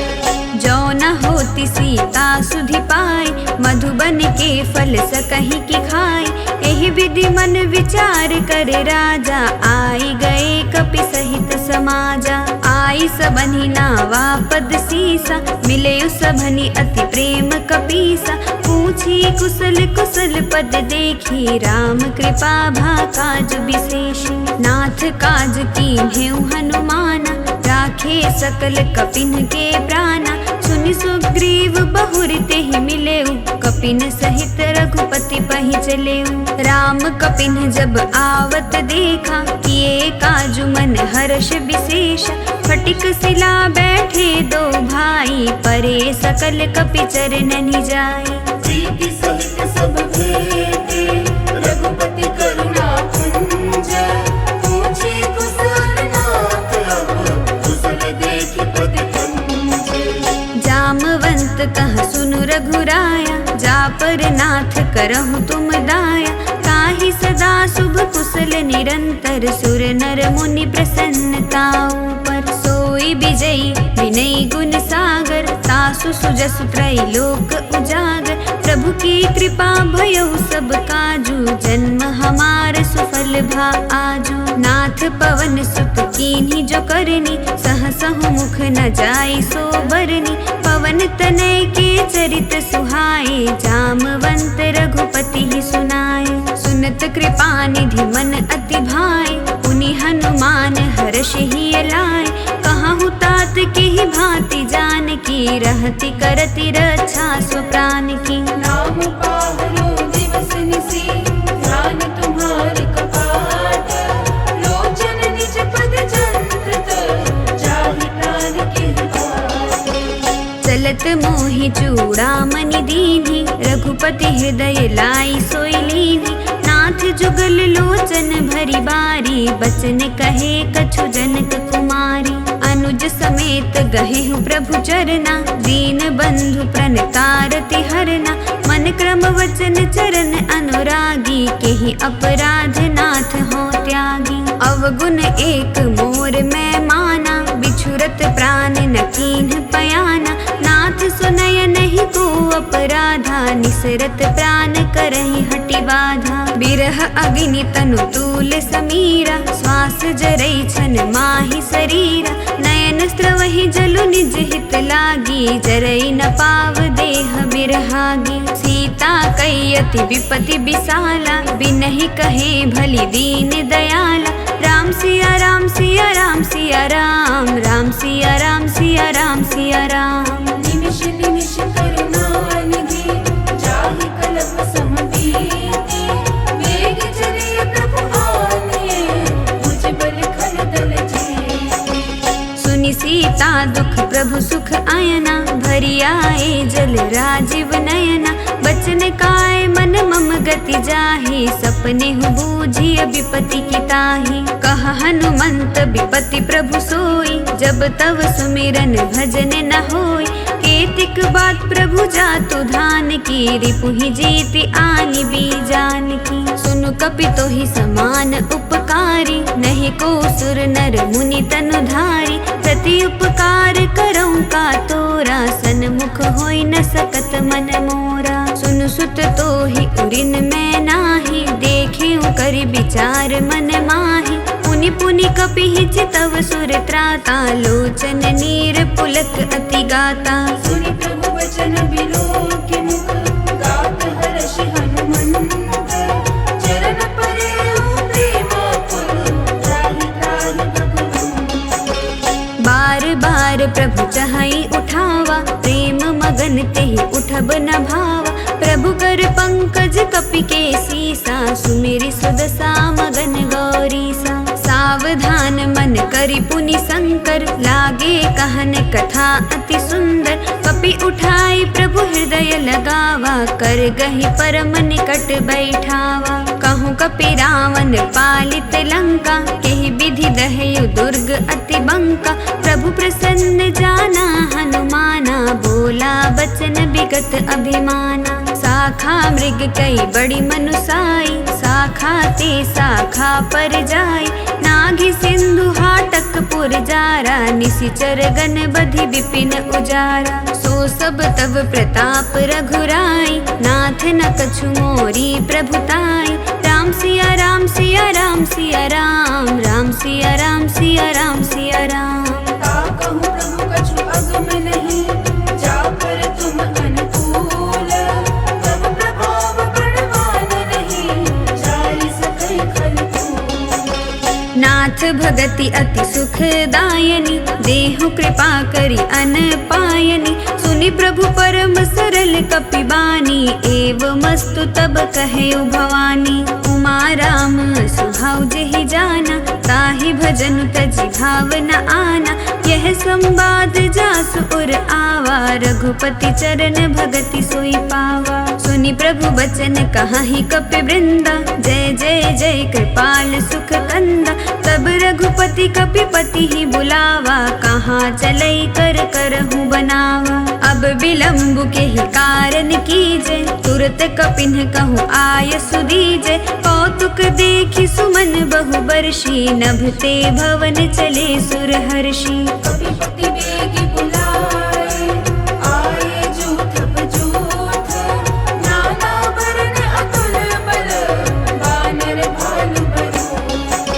[SPEAKER 1] जो न होती सीता सुधि पाए, मधुबन के फल सकहि की खाए। एहि विधि मन विचार कर राजा, आई गए कपि सहित समाजा। आई सबनि नावा पद सीसा, मिले सबनि अति प्रेम कपीसा। पूछी कुशल कुशल पद देखी, राम कृपा भा काज विशेषी। नाथ काज कीन्हेउ हनुमाना, राखे सकल कपिन के प्राणा। सुनि सुग्रीव बहुर तेहि मिलेउ, कपिन सहित रघुपति पहि चलेउ। राम कपिन जब आवत देखा, किए काजु मन हर्ष विशेष। फटिक शिला बैठे दो भाई, परे सकल कपि चरणनि जाए।
[SPEAKER 2] प्रीति सहित सब भेटे, रघुपति करुणा पुंज। पूछे कुशल नाथ अब, कुशल देखि पद कंज।
[SPEAKER 1] जामवंत कह सुनु रघुराया, जा पर नाथ करहु तुम दाया। ताहि सदा शुभ कुशल निरंतर, सुर नर मुनि प्रसन्नता ऊपर। सोई विजयी विनय गुण सागर, तासु सुजसु त्रैलोक उजागर। प्रभु की कृपा भयउ सब काजू, जन्म हमार सुफल भा आजू। नाथ पवन सुत कीन्ही जो करनी, सहसहु मुख न जाई सो बरनी। पवन तनय के चरित सुहाए, जामवंत रघुपति ही सुनाए। सुनत कृपा निधि मन अति भाए, पुनि हनुमान हर्ष ही लाए। कहूँ तात के ही भांति जानकी, रहति करति रक्षा स्वप्रान की।
[SPEAKER 2] नाम पावलो दिवस निसी, ध्यान तुम्हारे कपाट। लोचन निज पद जंत्रित, जाहि प्राण के बाट।
[SPEAKER 1] चलत मोहि चूड़ामणि दीन्ही, रघुपति हृदय लाई सोई लीन्ही। नाथ जुगल लोचन भरी बारी, बचन कहे कछु जनक कुमारी। अनुज समेत गहेहु प्रभु चरना, दीन बंधु प्रणतारति हरना। मन क्रम वचन चरण अनुरागी, केहि अपराध नाथ हो त्यागी। अवगुण एक मोर मैं माना, बिछुरत प्राण न कीन्ह पयाना। नाथ सुनय नहीं को अपराधा, निसरत प्राण करहि हटि बाधा। बिरह अग्नि तनु तूल समीरा, श्वास जरै छन माहि शरीरा। नयन स्त्रवहि जलु निज हित लागी, जरै न पाव देह बिरहागी। सीता कई अति विपति विसाला, बिनहि कहे भली दीन दयाला। राम सिया राम सिया राम सिया राम, राम सिया राम सिया राम सिया राम।
[SPEAKER 2] निमिष निमिष करुणा निधि, जाहि कलप सम बीति। वेग चलिय प्रभु आनिए, मुझ बल खल दल जीति।
[SPEAKER 1] सुनि सीता दुख प्रभु सुख आयना, भरी आए जल राजीव नयना। बचन काय मन मम गति जाहि, सपने हु बूझिय विपति की ताहि। कह हनुमंत विपति प्रभु सोई, जब तव सुमिरन भजन न होई। केतिक बात प्रभु जातु धान की, रिपुहि जीति आनि बीजान की। सुनु कपि तोहि समान उपकारी, नहीं को सुर नर मुनि तनु धारी। अति उपकार करऊं का तोरा, सन्मुख होई न सकत मन मोरा। सुन सुत तो ही उरिन मैं नाही, देखे करि विचार मन माही। पुनि पुनि कपिहि चितव सुर त्राता, लोचन नीर पुलक अति गाता।
[SPEAKER 2] सुनि प्रभु वचन बिलोकि मुख, गात हर्षि हनुमंत। चरण परेउ प्रेमाकुल, त्राहि त्राहि भगवंत।
[SPEAKER 1] बार बार प्रभु चहाई उठावा, प्रेम मगन तेहि उठब न भावा। प्रभु कर पंकज कपि के सीसा, सुमिरि सुदसा मगन गौरीसा। सावधान मन करि पुनि शंकर, लागे कहन कथा अति सुंदर। कपि उठाई प्रभु हृदय लगावा, कर गहि परम निकट बैठावा। कहूँ कपि रावण पालित लंका, केहि विधि दहयु दुर्ग अति बंका। प्रभु प्रसन्न जाना हनुमाना, बोला बचन विगत अभिमाना। शाखा मृग कई बड़ी मनुसाई, शाखा ते शाखा पर जाई। नाघि सिंधु हाटक पुर जारा, निशिचर गण बधि विपिन उजारा। सो सब तब प्रताप रघुराई, नाथ न कछु मोरी प्रभुताई। राम सिया राम सिया राम सिया राम, राम सिया राम सिया राम सिया राम।
[SPEAKER 2] ता कहूँ प्रभु कछु अगम नहीं, जाकर तुम अनुकूल। तब प्रभाव बड़वान नहीं, जारि सकै खलकूल।
[SPEAKER 1] नाथ भगति अति सुखदायनी, देहु कृपा करि अन पायनी। सुनि प्रभु परम सरल कपि बानी, एवमस्तु तब कहेउ भवानी। उमा राम सुभाउ जेहि जाना, ताहि भजन तजि भावना आना। यह संवाद जासु उर आवा, रघुपति चरण भगति सोई पावा। सुनि प्रभु बचन कहाहि कपि वृंदा, जय जय जय कृपाल सुख कंदा। तब रघुपति कपिपति ही बुलावा, कहाँ चलई कर करहूँ बनावा। अब विलम्ब के ही कारण कीजे, तुरत कपिन कहूँ आय सुदीजे। कौतुक देखि सुमन बहु बरषि, नभते भवन चले सुर हर्षि।
[SPEAKER 2] कपिपति बेगी बुलाए, आए जूथ बजूथ। नाना वरन अतुल बल, बानर भालु बरूथ।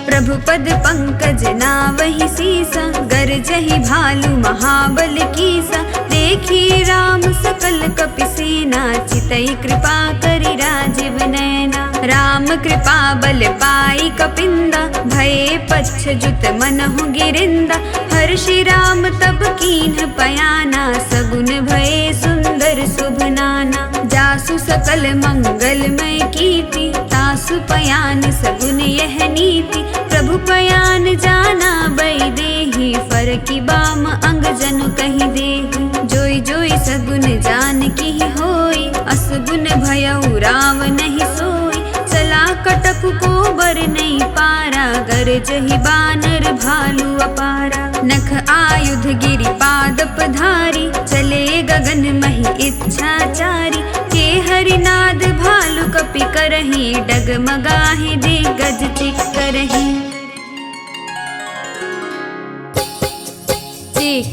[SPEAKER 1] प्रभु पद पंकज नावहि सीसा, गरजहि भालु महाबल कीसा। देखी राम सकल कपि सेना, चितई कृपा करि राजीव नैना। राम कृपा बल पाई कपिंदा, भये पच्छजुत मनहु गिरिंदा। हर्षि राम तब कीन्ह पयाना, सगुन भये सुंदर शुभ नाना। जासु सकल मंगलमय कीर्ति, तासु पयान सगुन यह नीति। प्रभु पयान जाना बैदेहि, फरकि बाम अंग जनु कहि देहि। जोई जोई सगुन जान की होई, असगुन भयउ राम नहीं सोई। चला कटक को बर नहीं पारा, गरजहि बानर भालु अपारा। नख आयुध गिरि पादप धारी, चले गगन मही इच्छाचारी। के हरिनाद भालु कपि करहि, डगमगाहि दिग्गज चित करहि।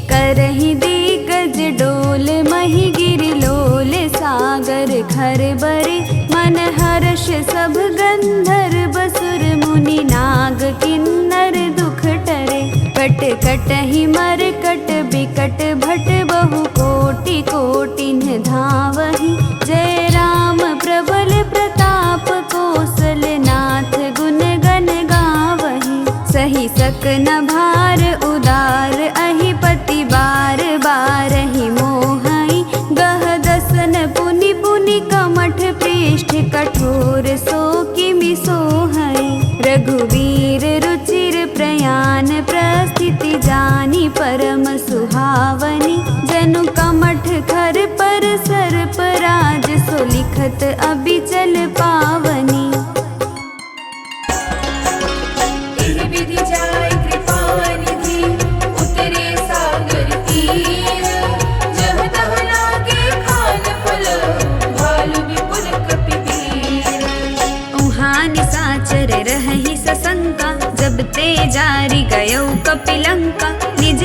[SPEAKER 1] करहि दिग्गज डोल, मही गिरि लोल सागर खर बरे। मन हर्ष सब गंधर्व सुर मुनि, नाग किन्नर दुख टरे। कट कटहि मर कट बिकट भट, बहु कोटि कोटिन धावहि। जय राम प्रबल प्रताप, कौशल नाथ गुण गण गावहि। सही सकन भार उदार, अहिपति बार बारहि मोहई। गह दसन पुनि पुनि कमठ, पृष्ठ कठोर सो किमि सोहई। रघुवीर रुचिर प्रयान, प्रस्थिति जानी परम सुहावनी। जनु कमठ खर पर सर्प राज, सो लिखत अबिचल पावनी।
[SPEAKER 2] एहि विधि जाय कृपा निधि, उतरे सागर तीर। जह तह लागे खान फल, भालु विपुल कपि वीर।
[SPEAKER 1] उहाँ निशाचर रहहि सशंका, जब ते जारि गयौ कपिलंका। निज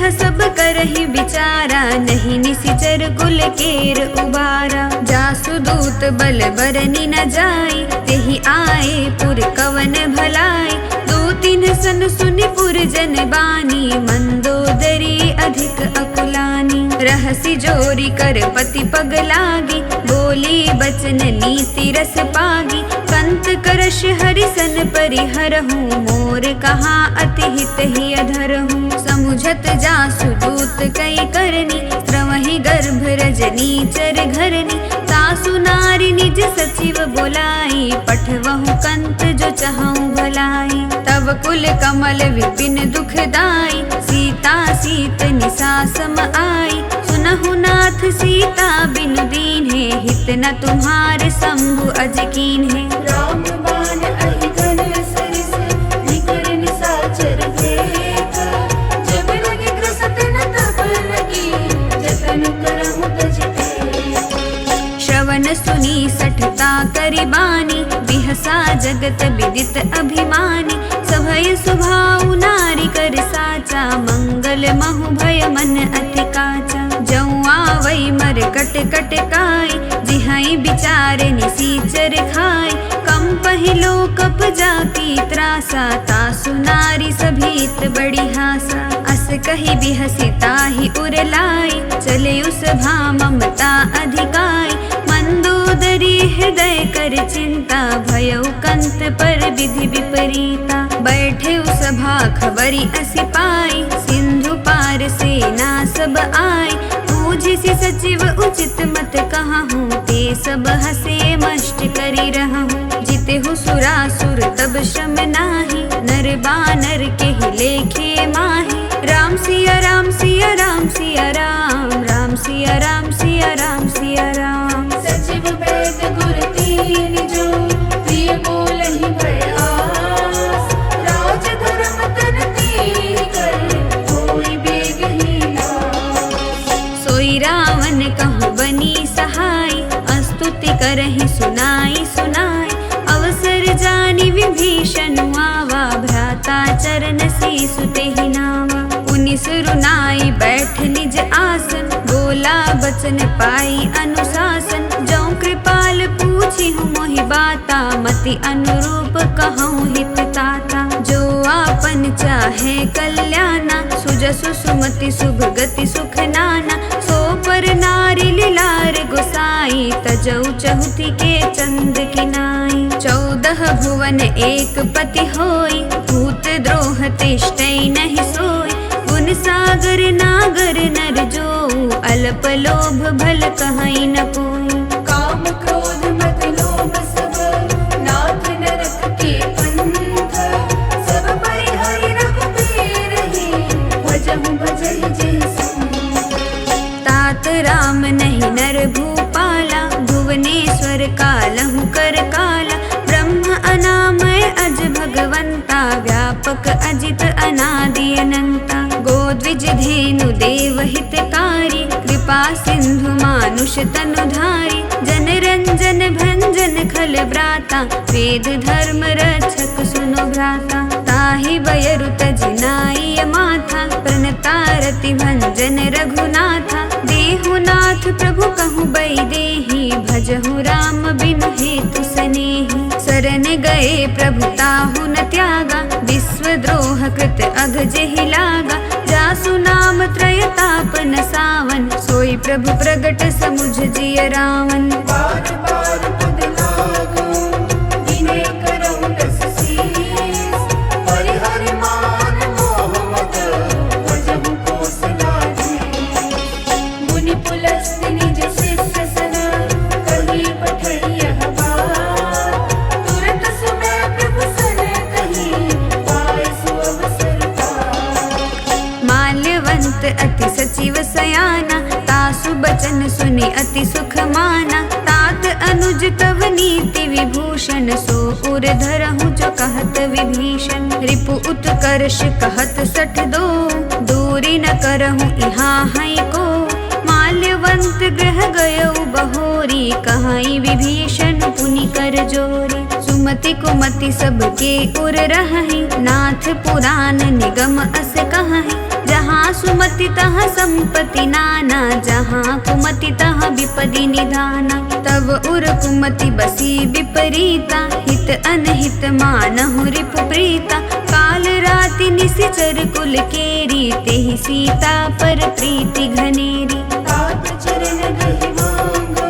[SPEAKER 1] यह सब करहि विचारा, नहीं निशिचर कुल केर उबारा। जासु दूत बल बरनी न जाई, तेहि आए पुर कवन भलाई। दो तीन सन सुनि पुर जन बानी, मंदोदरी अधिक अकुलानी। रहसी जोरी कर पति पग लागी, बोली बचन नीति रस पागी। कंत करश हरिसन परिहरहूँ, मोर कहा अति हित ही अधरहूँ। समुझत जासु दूत कई करनी, श्रवहि गर्भ रजनी चर घरनी। सासु नारी निज सचिव बोलाई, पठवहु कंत जो चाहूँ भलाई। तब कुल कमल विपिन दुखदाई, सीता सीत निशा सम आई। सुनहु नाथ सीता बिनु दीन्हे, हित न तुम्हारे शंभु अज कीन्हे।
[SPEAKER 2] राम बाण अहि घन सरिस, निकर निशाचर भेद। जब लगे ग्रसत न तब लगी, जतन करहु तज तेज।
[SPEAKER 1] श्रवण सुनी सठता करि बानी, बिहसा जगत विदित अभिमानी। सभय सुभाउ नारी कर साचा, मंगल महु भय मन अति काचा। जऊँ आवै मर कट कट काय, जिहाई विचारे निसीचर खाय। कंपहि लोकप जाति त्रासा, तासु नारी सभीत बड़ी हासा। अस कहि बिहसी ताहि उर लाई, चले उस भा ममता अधिकाई। मंदोदरी हृदय कर चिंता, भयउ कंत पर विधि विपरीता। बैठे उस सभा खबरी असि पाई, सिंधु पार सेना सब आई। पूजिसि सचिव उचित मत कहूँ, ते सब हसे मष्ट करि रहूँ। जितेहु सुरासुर तब श्रम नाही, नर बानर के ही लेखे माही। राम सिया राम सिया राम सिया राम, राम सिया राम सिया राम सिया राम।
[SPEAKER 2] सचिव वैद गुर तीन जो, प्रिय बोलहि भय आस। राज धर्म तन तीन कर, होई बेगहि नास।
[SPEAKER 1] सोई रावण कहूँ बनी सहाय, स्तुति करहि सुनाई सुनाई। अवसर जानि विभीषण आवा, भ्राता चरण सीसु तेहि नावा। पुनि सिरुनाई बैठ निज आसन, बोला बचन पाई अनुशासन। जौं कृपाल पूछी हूँ मोहि बाता, मति अनुरूप कहूँ हित ताता। जो आपन चाहे कल्याणा, सुजसु सुमति शुभ गति सुख नाना। सो पर नारी लीलार गोसाई, तजौ चहुति के चंद किनाई। 14 भुवन एक पति होई, भूत द्रोह तिष्ठै नहीं सोई। गुण सागर नागर नर जो, अल्प लोभ भल कहीं न कोई।
[SPEAKER 2] काम क्रोध मत लोभ सब, नाथ नरक के पंथ। सब परिहरि रघुबीरहि, भजहु भजहि जय संत।
[SPEAKER 1] तात राम नहीं नर भूपाला, भुवनेश्वर कालहु कर काला। ब्रह्म अनामय अज भगवंता, व्यापक अजित अनादि अनंता। गोद्विज धेनु देव हितकारी, कृपा सिंधु मानुष तनुधारी। जन रंजन भंजन खल ब्राता, वेद धर्म रक्षक सुनो भ्राता। ताहि बयरु तजिनाई माथा, प्रणतारति भंजन रघुनाथा। देहुनाथ प्रभु कहूँ बै देहि, भजहु राम बिनु हेतु सनेहि। शरण गए प्रभु ताहु न त्यागा, विश्वद्रोह कृत अघ जेहि लागा। जासु नाम त्रयताप न सावन, सोई प्रभु प्रगट समुझ जिय रावण।
[SPEAKER 2] बार बार पद लागो, विनय करहु दस शीस। परिहरि मान मोह मद, भजहु कोस लाजीस। मुनि पुलस्त्य निज शिष्य सन, कहि पठई यह बात। तुरत सुनै प्रभु सन कहि, पाय सु अवसर पात।
[SPEAKER 1] माल्यवंत अति सचिव सयाना, तासु बचन सुनि अति सुख माना। तात अनुज तव नीति विभूषण, सो उर धरहु जो कहत विभीषण। रिपु उत्कर्ष कहत सठ दो, दूरी न करहु इहाँ है को। माल्यवंत ग्रह गयउ बहोरी, कहाई विभीषण पुनि कर जोरी। सुमति कुमति सबके उर रहहि, नाथ पुराण निगम अस कहहि। जहाँ जहाँ सुमति तहाँ संपत्ति नाना, जहाँ कुमति तहाँ विपदि निधाना। तब उर कुमति बसी विपरीता, हित अनहित मानहु रिपु प्रीता। काल राति निशिचर कुल केरी, तेहि सीता पर प्रीति घनेरी।
[SPEAKER 2] तात चरण रहि मांगो,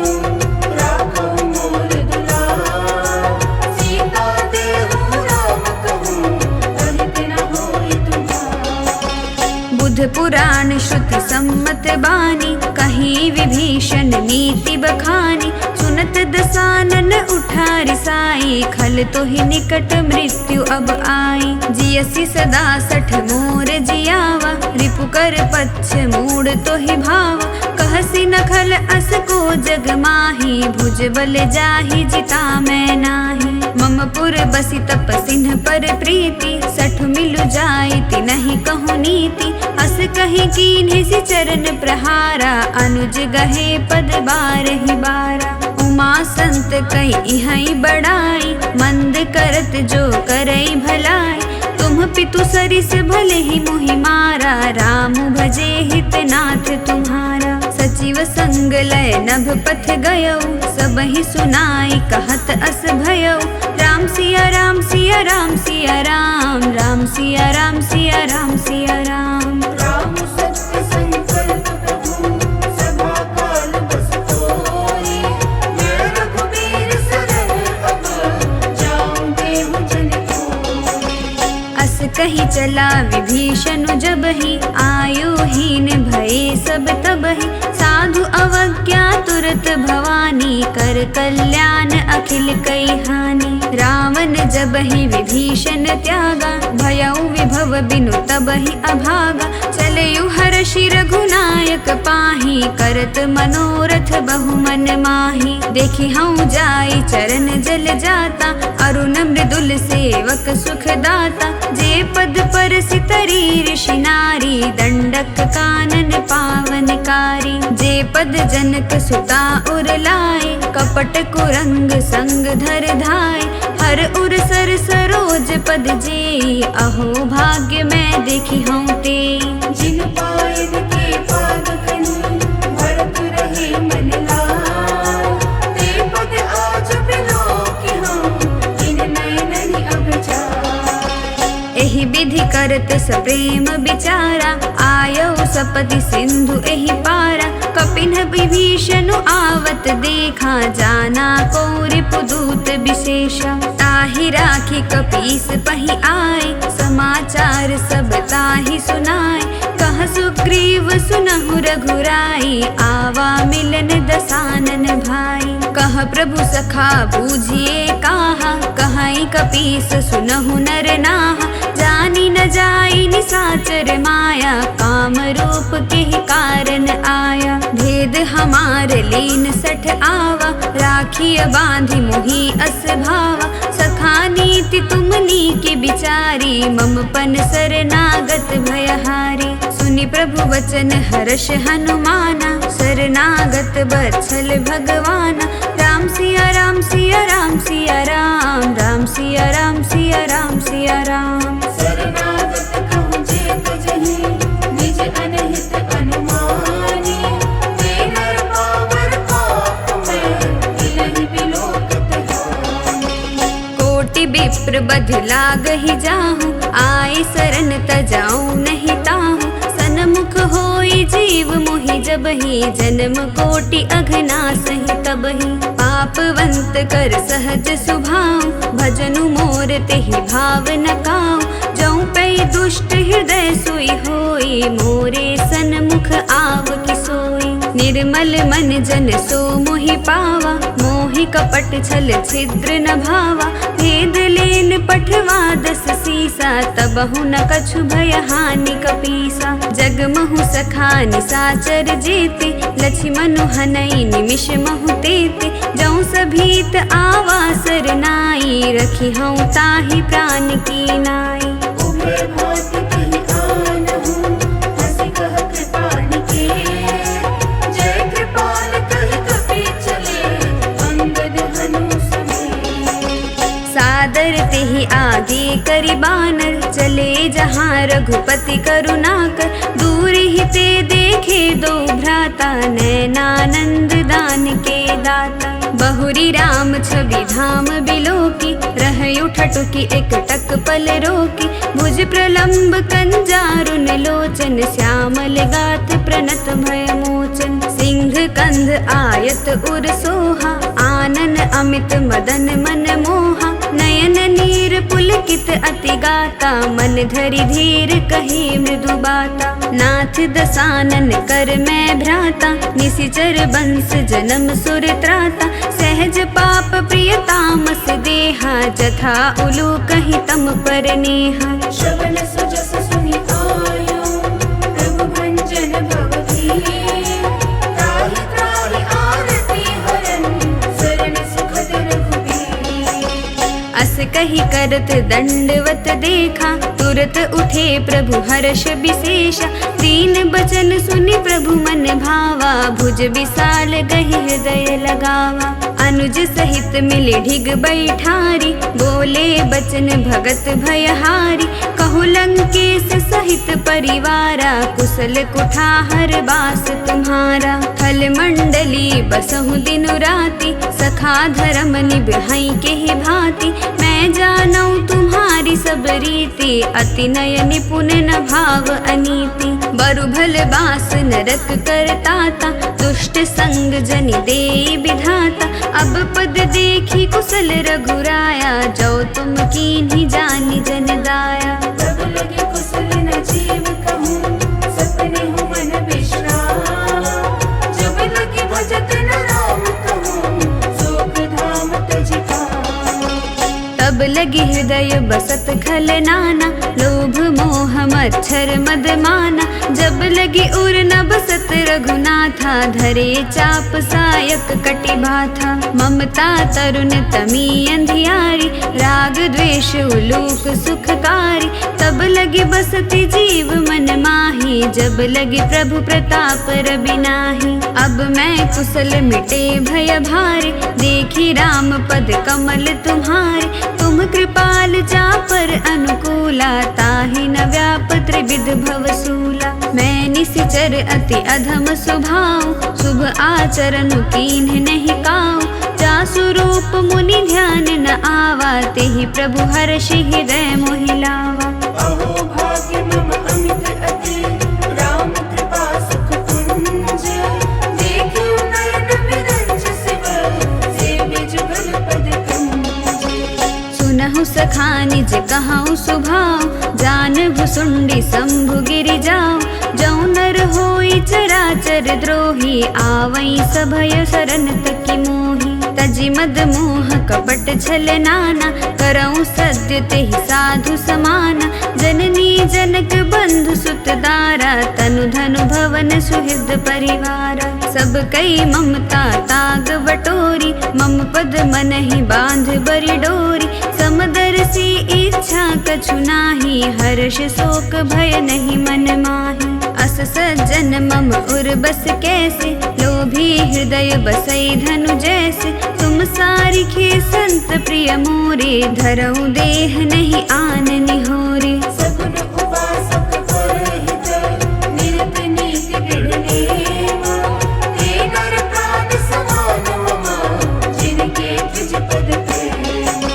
[SPEAKER 2] राखो मोर दुलार। सीता देहु राम कहूँ, अहित न होई तुम्हार।
[SPEAKER 1] बुध पुराण श्रुति सम्मत बानी, कहीं विभीषण नीति बखानी। सुनत दसानन उठा रिसाई, खल तो ही निकट मृत्यु अब आई। जियसि सदा सठ मोर जियावा, रिपु कर पच्छ मूड तो ही भावा। कहसी नखल अस को जग माही, भुज बल जाहि जिता मैं नाही। मम पुर बसी तपसिन्ह पर प्रीति, सठ मिलु जाई तिनहि कहु नीति। अस कहि कीन्हि सि चरण प्रहारा, अनुज गहे पद बारहि बारा। उमा संत कई इहई बड़ाई, मंद करत जो करई भलाई। तुम पितु सरिस भले ही मोहि मारा, राम भजे हित नाथ तुम्हारा। सचिव संग लय नभ पथ गयऊ, सबहि सुनाई कहत अस भयऊ। राम सिया राम सिया राम सिया राम, राम सिया राम सिया राम सिया राम।
[SPEAKER 2] राम सत्य संकल्प प्रभु, सभा काल बस कोई। मैं रघुबीर सरन अब, जाऊं देहु जन कोई।
[SPEAKER 1] अस कही चला विभीषण जबहि, आयुहीन भये सब तबहि। साधु अवज्ञा तुरत भवानी, कर कल्याण अखिल कई हानि। रावण जबहि विभीषण त्यागा, भयउ विभव बिनु तबहि अभागा। चलयु हर्षि रघुनायक पाहि, करत मनोरथ बहु मन माहि। देखि हऊँ जाई चरण जल जाता, अरुण मृदुल सेवक सुख दाता। जे पद पर सितरी ऋषि नारी, दंडक कानन पावनकारी। जे पद जनक सुता उर लाए, कपट कुरंग संग धर धाय। हर उर सर सरोज पद जेई, अहो भाग्य मैं देखी हूँ तेई।
[SPEAKER 2] जिन पायन के पाद कनी, भरत रहे मन लाय। ते पद आज बिलोकी हूँ, इन नयननि अब जाय।
[SPEAKER 1] एहि विधि करत सप्रेम विचारा, आयौ सपति सिंधु एहि पारा। कपिन विभीषण आवत देखा, जाना को रिपुदूत विशेषा। ताहि राखी कपीस पहि आए, समाचार सब ताहि सुनाए। कह सुग्रीव सुनहु रघुराई, आवा मिलन दसानन भाई। कह प्रभु सखा बूझिए काहा, कहीं कपीस सुनहु नर नाहा। जानी न जाई निसाचर माया, काम रूप के ही कारण आया। भेद हमार लीन सठ आवा, राखिय बांधि मोहि अस भावा। सखा नीति तुम नीके बिचारी, मम पन शरणागत भयहारी। सुनि प्रभु वचन हर्ष हनुमाना, शरणागत बत्सल भगवाना। राम सिया राम सिया राम सिया राम, राम सिया राम सिया राम सिया राम।
[SPEAKER 2] शरणागत कहूँ जे तुझहि, निज अनहित अनुमानी। ते नर पावर पाप मैं, तिलहि बिलोकत हानि।
[SPEAKER 1] कोटि विप्र बध लागहि जाहूँ, आए शरण तजाऊँ नहीं ताहूँ। सन्मुख होई जीव मोहि जबहि, जन्म कोटि अघना सहि तबहि। पापवंत कर सहज सुभाऊ, भजनु मोर तेहि भाव न काऊ। जौं पै दुष्ट हृदय सोई होई, मोरे सन्मुख आव कि सोई। निर्मल मन जन सो मोहि पावा, मोहि कपट छल छिद्र न भावा। भेद लेन पठवा दस सीसा, तबहु न कछु भय हानि कपीसा। जगमहु सखा निसाचर जेते, लक्ष्मनु हनई निमिष महु तेते। जौं सभीत आवा सरनाई, रखी हूँ ताहि प्राण की नाई।
[SPEAKER 2] उभय भात कहि आनहु, हँसि कह कृपाण के। जय कृपाल कहि कपि चले, अंगद हनु समेत।
[SPEAKER 1] सादर तेहि आगे करि बानर, चले जहाँ रघुपति करुणाकर। दूर विधाता, नैनानंद दान के दाता। बहुरी राम छवि धाम बिलोकी, रह उठटुकी एक टक पल रोकी। भुज प्रलंब कंजारुन लोचन, श्यामल गाथ प्रणत भय मोचन। सिंह कंध आयत उर सोहा, आनन अमित मदन मन मोहा। नयन नीर पुलकित अति गाता, मन धरि धीर कही मृदु बाता। नाथ दसानन कर मैं भ्राता, निशिचर बंस जन्म सुर त्राता। सहज पाप प्रिय तामस देहा, जथा उलू कहीं तम पर नेहा।
[SPEAKER 2] श्रवण सुजस सुनि आयो, प्रभु भंजन भव धीर। त्राहि त्राहि आरती हरन, शरण सुखद रघुबीर।
[SPEAKER 1] अस कही करत दंडवत देखा, तुरत उठे प्रभु हर्ष विशेषा। दीन बचन सुनि प्रभु मन भावा, भुज विशाल गहि हृदय लगावा। अनुज सहित मिले ढिग बैठारी, बोले बचन भगत भयहारी। कहु लंकेश सहित परिवारा, कुशल कुठार बास तुम्हारा। थल मंडली बसहु दिनु राति, सखा धर्म निभहि के ही भांति। मैं जानऊ तुम्हारी सब रीति, अति नय निपुण न भाव अनीति। बरु भल बास नरक करताता, दुष्ट संग जनि देई विधाता। अब पद देखी कुशल रघुराया, जो तुम कीन्ही जानी जन दाया।
[SPEAKER 2] तब लगे कुशल न जीव कहूँ, सपने हूँ मन विश्राम। जब लगे भजत न राम कहूँ, शोक धाम तज पाऊँ।
[SPEAKER 1] तब लगी हृदय बसत खल नाना, लोभ मोह मच्छर मद माना। जब लगी उर न बसत रघुनाथा, धरे चाप सायक कटि बाथा। ममता तरुण तमी अंधियारी, राग द्वेष उलूक सुखकारी। तब लगी बसती जीव मन माही, जब लगी प्रभु प्रताप रवि नाही। अब मैं कुशल मिटे भय भारे, देखी राम पद कमल तुम्हारे। तुम कृपाल जा पर अनुकूला, ताहि न व्याप त्रिविध भवसूला। मैं निशिचर अति अधम स्वभाव, शुभ आचरण कीन्ह नहीं काऊ। जासु रूप मुनि ध्यान न आवा, तेहि प्रभु हर्षि हृदय मोहि लावा।
[SPEAKER 2] अहो भाग्य मम अमित अति, राम कृपा सुख पुंज। देखियो नयन विरंज शिव, सेव्य जुगल पद कुंज।
[SPEAKER 1] सुनहु सखा निज कहऊँ सुभाव, जान भुसुंडी शंभु गिरि जाओ। जौ नर होई चराचर द्रोही, आवई सभय शरण तकी मोही। तजि मद मोह कपट छल नाना, करऊँ सत्य तेहि साधु समाना। जननी जनक बंधु सुत दारा, तनु धनु भवन सुहृद परिवारा। सब कई ममता ताग बटोरी, मम पद मनहि बांध बरि डोरी। समदर्शी इच्छा कछु नाही, हर्ष शोक भय नहीं मन माही। अस सज्जन मम उर बस कैसे, लोभी हृदय बसई धनु जैसे। तुम सारिखे संत प्रिय मोरे, धरऊ देह नहीं आन निहोरे।
[SPEAKER 2] सगुन उपासक पुरहित, निरत नीति दृढ़ नेम। ते नर प्राण समान मम, जिनके तुझ पद प्रेम।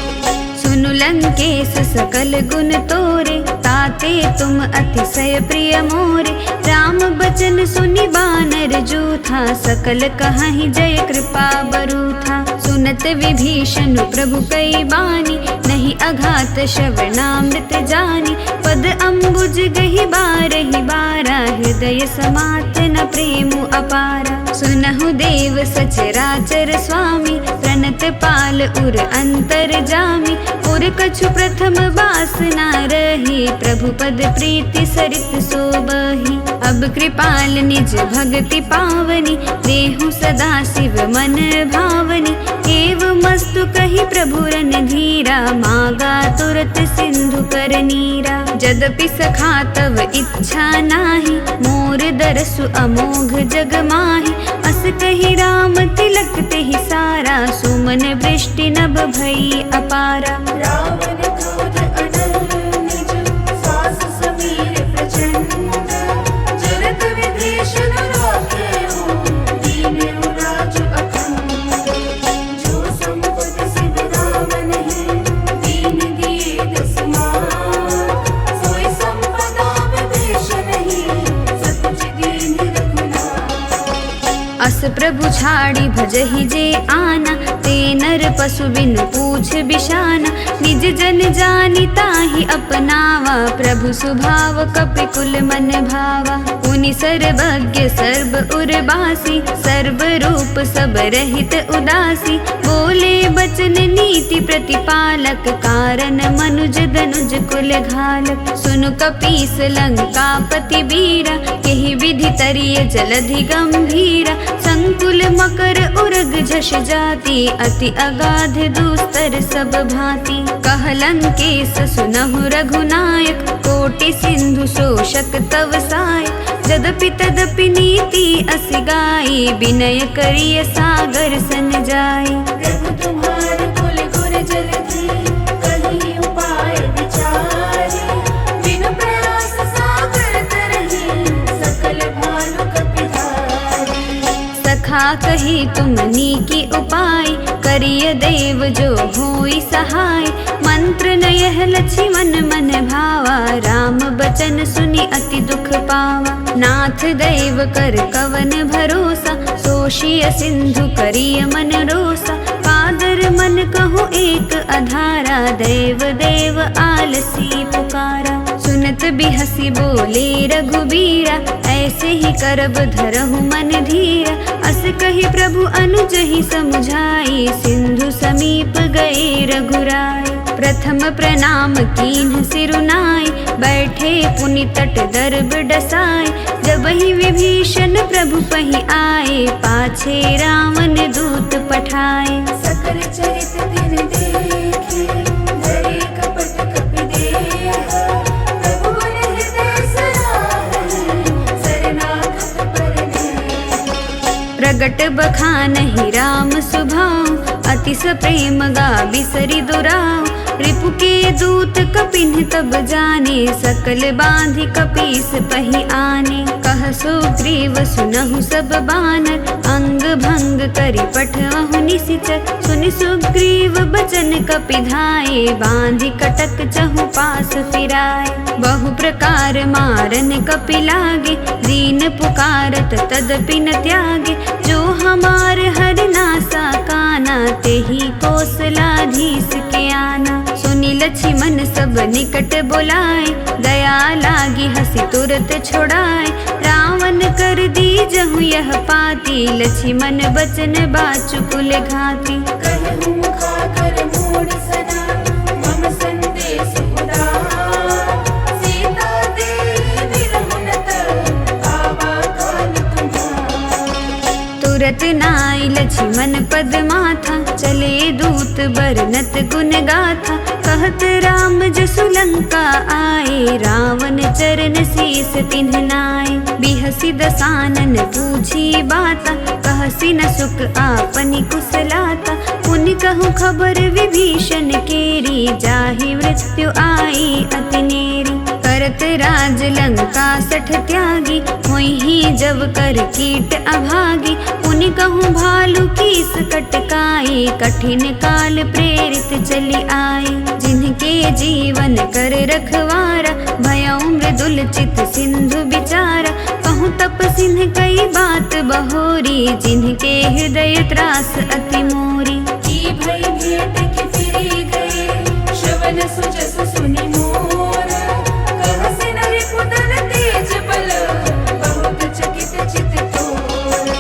[SPEAKER 1] सुनु लंकेश सकल गुण तोरे, ताते तुम अतिशय प्रिय मोरे। राम बचन सुनि बानर जूथा, सकल कहाहि जय कृपा बरूथा। सुनत विभीषण प्रभु कई बानी, नहीं अघात श्रवणामृत जानी। पद अम्बुज गहि बारहि बारा, हृदय समात न प्रेम अपारा। सुनहु देव सचराचर स्वामी, प्रणत पाल उर अंतर जामी। उर कछु प्रथम वासना रही, प्रभु पद प्रीति सरित सोबही। अब कृपाल निज भक्ति पावनी, देहु सदा शिव मन भावनी। एव मस्तु कही प्रभु रन धीरा, मागा तुरत सिंधु कर नीरा। जदपि सखा तव इच्छा नाही, मोर दरसु अमोघ जग माही। अस कही राम तिलक तेहि सारा, सुमन वृष्टि नभ भई अपारा।
[SPEAKER 2] रावण क्रोध अनल निज, सास समीर प्रचंड। जरत विभीषण राखे हो,
[SPEAKER 1] प्रभु छाड़ी भजहि जे आना, ते नर पशु बिन पूछ बिशाना। निज जन जानि ताहि अपनावा, प्रभु सुभाव कपि कुल मन भावा। पुनि सर्वज्ञ सर्व उर्वासी, सर्व रूप सब रहित उदासी। बोले बचन नीति प्रतिपालक, कारण मनुज दनुज कुल घालक। सुनु कपीस लंकापति बीरा, केहि विधि तरिय जलधि गंभीरा। संकुल मकर उरग झष जाति, अति अगाध दुस्तर सब भांति। कह लंकेश सुनहु रघुनायक, कोटि सिंधु शोषक तव सायक। जदपि तदपि नीति अस गाई, विनय करिय सागर सन जाई।
[SPEAKER 2] प्रभु तुम्हारे कुल गुर जलधि, कहीं उपाय विचारे। बिनु प्रयास सागर तरहि, सकल भानु कपिधारी।
[SPEAKER 1] सखा कही तुमनी की उपाय, करिय देव जो होई सहाय। मंत्र नयह लक्ष्मण मन भावा, राम बचन सुनि अति दुख पावा। नाथ दैव कर कवन भरोसा, सोषिय सिंधु करिय मन रोसा। कादर मन कहूँ एक अधारा, दैव देव आलसी पुकारा। सुनत बिहसी बोले रघुबीरा, ऐसे ही करब धरहु मन धीरा। अस कही प्रभु अनुज ही समुझाई, सिंधु समीप गए रघुराई। प्रथम प्रणाम कीन्ह सिरुनाई, बैठे पुनि तट दर्ब डसाए। जब ही विभीषण प्रभु पहि आए, पाछे रावण दूत पठाए।
[SPEAKER 2] सकल चरित दिन देखे, धरे कपट कपि देह। प्रभु गुण हृदय सराहे, शरणागत परनेह।
[SPEAKER 1] प्रगट बखानहि राम सुभाऊ, अतिस प्रेम गा बिसरि दुराऊ। रिपु के दूत कपिन तब जाने, सकल बांधि कपीस पहि आने। कह सुग्रीव सुनहु सब बानर, अंग भंग करि पठवहु निशिचर। सुनि सुग्रीव बचन कपि धाये, बांधि कटक चहु पास फिराए। बहु प्रकार मारन कपि लागे, दीन पुकारत तदपि न त्यागे। जो हमार हर नासा काना, तेहि कौशलाधीश के आना। सुनि लक्ष्मण सब निकट बोलाए, दया लागी हसी तुरत छोड़ाए। रावण कर दीजहु यह पाती, लक्ष्मण बचन बाचु कुल घाती।
[SPEAKER 2] कहूँ खाकर मोड़ सदा, मम संदेश उदार। सीता देवी रघुनत, आवा काल तुम्हार।
[SPEAKER 1] तुरत नाई लक्ष्मण पद माथा, चले दूत बरनत गुण गाथा। कहत राम जसु लंका आए, रावण चरण शीस तिन्ह नाए। बिहसी दसानन पूछी बाता, कहसी न सुख आपनि कुशलाता। पुनि कहूँ खबर विभीषण केरी, जाहि मृत्यु आई अति नेरी। करत राज लंका सठ त्यागी, होई जब कर कीट अभागी। पुनि कहूँ भालू कीस कटकाई, कठिन काल प्रेरित चली आए। जिनके जीवन कर रखवारा, भयउ मृदुल चित सिंधु बिचारा। कहूँ तप सिंह कई बात बहोरी, जिनके हृदय त्रास अति मोरी।
[SPEAKER 2] की भई भेंट कि फिरि गए, श्रवण सुजस सुनि मोर। कहसि न रिपुदन तेज बल, बहुत चकित चित तोर।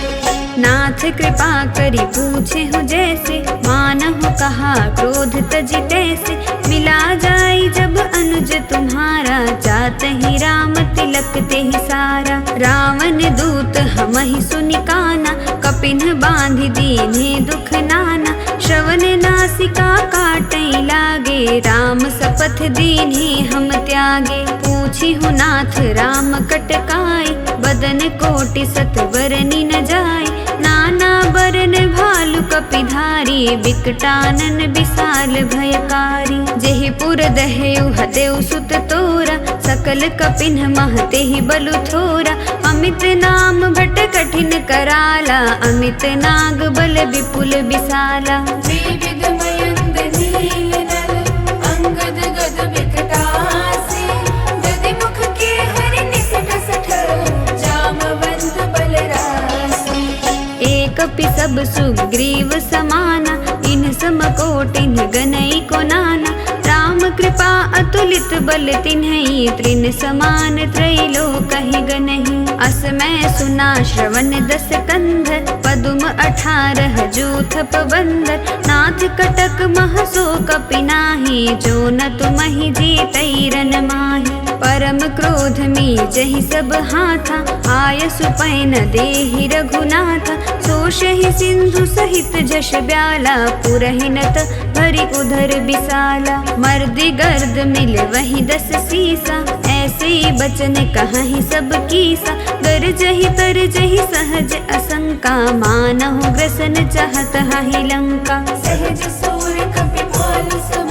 [SPEAKER 1] नाथ कृपा करि पूछे हो जैसे, मानहु कहा क्रोध तजि तैसे। मिला जाई जब अनुज तुम्हारा, जात ही राम तिलक तेहि सारा। रावण दूत हमहि सुनि काना, कपिन बांधि दीन्हे दुख नाना। श्रवण नासिका काटई लागे, राम शपथ दीन्हे हम त्यागे। पूछी हु नाथ राम कटकाई, बदन कोटि सत बरनि न जाय। नाना बरन भालु कपिधारी, बिकटानन विशाल भयकारी। जेहि पुर दहेउ हतेउ सुत तोरा, सकल कपिन महते ही बलु थोरा। अमित नाम भट कठिन कराला, अमित नाग बल विपुल विशाला।
[SPEAKER 2] विविध मयंग नील नर, अंगद गद बिकटासी। गदि मुख के हरि निसठ सठ, जामवंत बलरासी।
[SPEAKER 1] सब सुग्रीव समाना, इन समकोटिन गनई को नाना। राम कृपा अतुलित बल तिन्हई, तृण समान त्रैलोक ही गनहि। अस मैं सुना श्रवण 10 कंधर, पदुम 18 जूथ पबंदर। नाथ कटक महसो कपि नाही, जो न तुमहि जीतै रन माहि। परम क्रोध में जहि सब हाथा, आय सुपैन देहि रघुनाथा। सोषहि सिंधु सहित जश ब्याला, पुरहिनत भरि उधर बिसाला। मर्दि गर्द मिल वही 10 सीसा, ऐसे बचन कहीं सब कीसा। गरजहि तरजहि सहज असंका, मानहु ग्रसन चाहत हाहि लंका।
[SPEAKER 2] सहज सूर कपिपाल सब,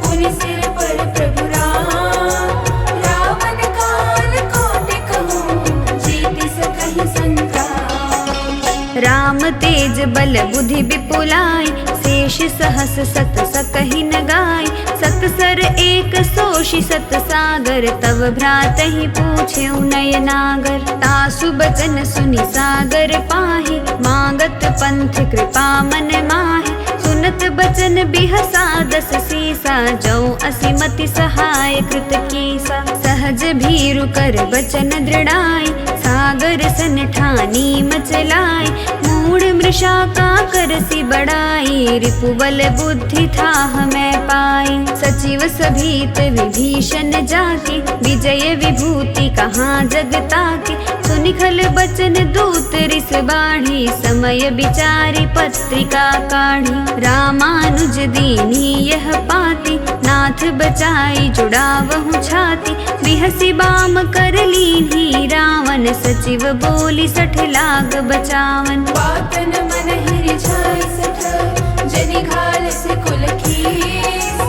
[SPEAKER 2] पुनि सिर पर प्रभु राम। रावण काल कोटि कहूँ, जीति सकहि संग्राम।
[SPEAKER 1] राम तेज बल बुद्धि विपुलाई, शेष सहस सत सकहि न गाय। सत सर एक सोषि सत सागर, तव भ्रातहि पूछे नयनागर। तासु बचन सुनि सागर पाहि, मांगत पंथ कृपा मन माहि। सुनत बचन बिहसा 10 सीसा, जौ असिमति सहाय कृत कीसा। सहज भीरु कर बचन दृढ़ाई, सागर सन ठानी मचलाई। मूढ़ मृषा का करसी बढ़ाई, रिपुबल बुद्धि थाह मैं पाई। सचिव सभीत विभीषण जाके, विजय विभूति कहाँ जगता के। सुनिखल बचन दूत रिस बाढ़ी, समय विचारी पत्रिका काढ़ी। रामानुज दीनी यह पाती, नाथ बचाई जुड़ावहु छाती। बिहसी बाम कर लीन्ही रावण, सचिव बोली 60 लाख बचावन।
[SPEAKER 2] बातन मन हिरि जाय सठ, जनि घाल से कुल खीस।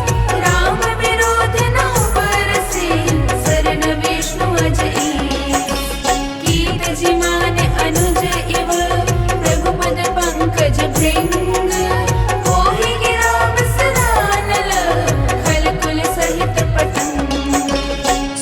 [SPEAKER 2] राम विरोध न बरसे, सरन विष्णु अजईस। कीट जिमान अनुज इव, रघुपद पंकज भृंग। होहि गिराव सदानल, खल कुल सहित पतंग।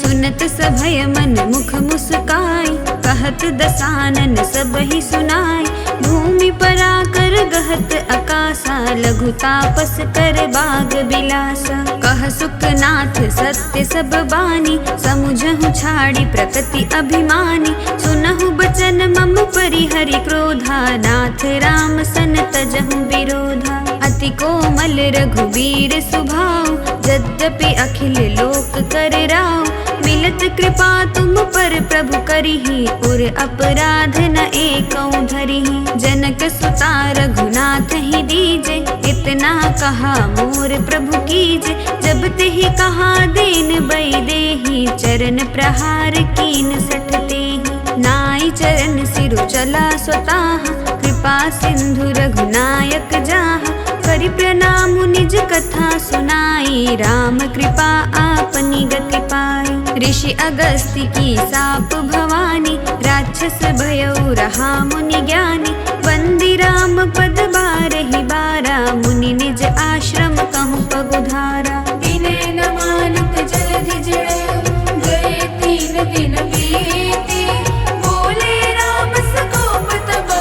[SPEAKER 1] सुनत सभय मन मुख मुस्काई, कहत दसानन सब ही सुनाई। भूमि पराकर गहत अकासा, लघु तापस कर बाग बिलासा। कह सुखनाथ सत्य सब बानी, समुझहु छाड़ी प्रकृति अभिमानी। सुनहु बचन मम परिहरि क्रोधा, नाथ राम सन तजहु विरोधा। अति कोमल रघुबीर सुभाऊ, यद्यपि अखिल लोक कर राव। मिलत कृपा तुम पर प्रभु करिहि, उर अपराध न एकौ धरिहि। जनक सुता रघुनाथ ही दीजे, इतना कहा मोर प्रभु कीजे। जब तेहि कहा देन बई देहि, चरण प्रहार कीन 60 तेहि। नाई चरण सिरु चला स्वताह, कृपा सिंधु रघुनायक जाहा। करि प्रणाम निज कथा सुनाई, राम कृपा आपनी गति पाई। ऋषि अगस्त्य की साप भवानी, राक्षस भयउ रहा मुनि ज्ञानी। वंदी राम पद बारहि बारा, मुनि निज आश्रम कहूँ पगुधारा।
[SPEAKER 2] विनय न मानत जलधि जड़, गए 3 दिन बीते। बोले राम सकोप तब,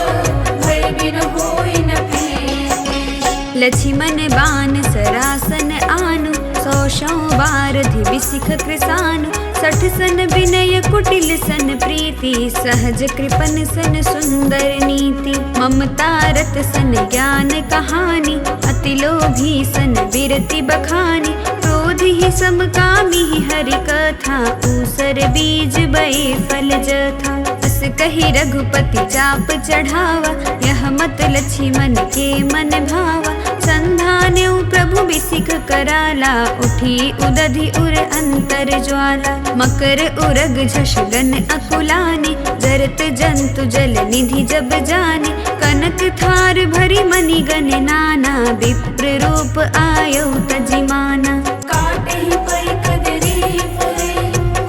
[SPEAKER 2] भय बिन होई न प्रीति।
[SPEAKER 1] लक्ष्मण बान सरासन आनु, 100 बारधि बिसिख कृसानु। 60 सन विनय कुटिल सन प्रीति, सहज कृपन सन सुंदर नीति। ममता रत सन ज्ञान कहानी, अति लोभी सन बिरति बखानी। क्रोध ही समकामी हरि कथा, ऊसर बीज बए फल जथा। अस कही रघुपति चाप चढ़ावा, यह मत लक्ष्मण के मन भावा। संधान्यु प्रभु बिसिख कराला, उठी उदधि उर अंतर ज्वाला। मकर उरग झष गन अकुलाने, जरत जंतु जल निधि जब जाने। कनक थार भरी मणि गन नाना, विप्र रूप आयौ तजिमाना।
[SPEAKER 2] काटहि पै कदरी फले,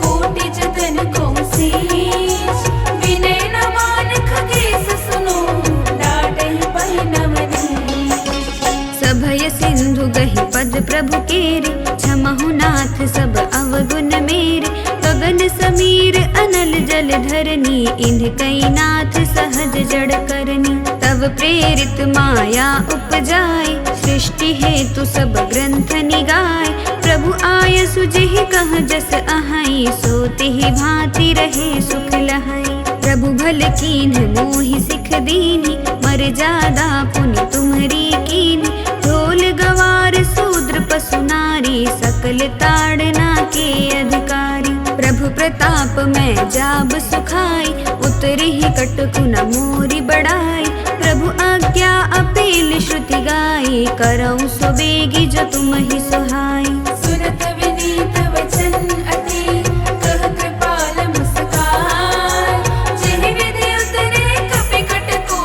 [SPEAKER 2] कोटि जतन को सींच। विनय न मान खगेश सुनो, डाटहि पै नवनीच।
[SPEAKER 1] सभय सिंधु गहि पद प्रभु केरे, क्षमहु नाथ सब अवगुण मेरे। गगन समीर अनल जल धरनी इन्ह कई नाथ सहज जड़ करनी। तब प्रेरित माया उपजाए सृष्टि हेतु सब ग्रंथ निगाए। प्रभु आय सुजहि कह जस अहै सोते ही भांति रहे सुख लहै। प्रभु भल कीन्ह मोहि सिख दीनी मर्यादा पुनि तुम्हरी कीनी। ढोल गवार शूद्र पशु नारी सकल ताड़ना के अधिकारी। प्रभु प्रताप में जाब सुखाई उतरी ही कटकु न मोरी बढ़ाई। प्रभु आज्ञा अपील श्रुति गाई करऊँ सो बेगी जो तुम ही सुहाई।
[SPEAKER 2] सुनत विनीत वचन अति कह कृपाल मुस्कान। जिहि विधि उतरे कपि कटको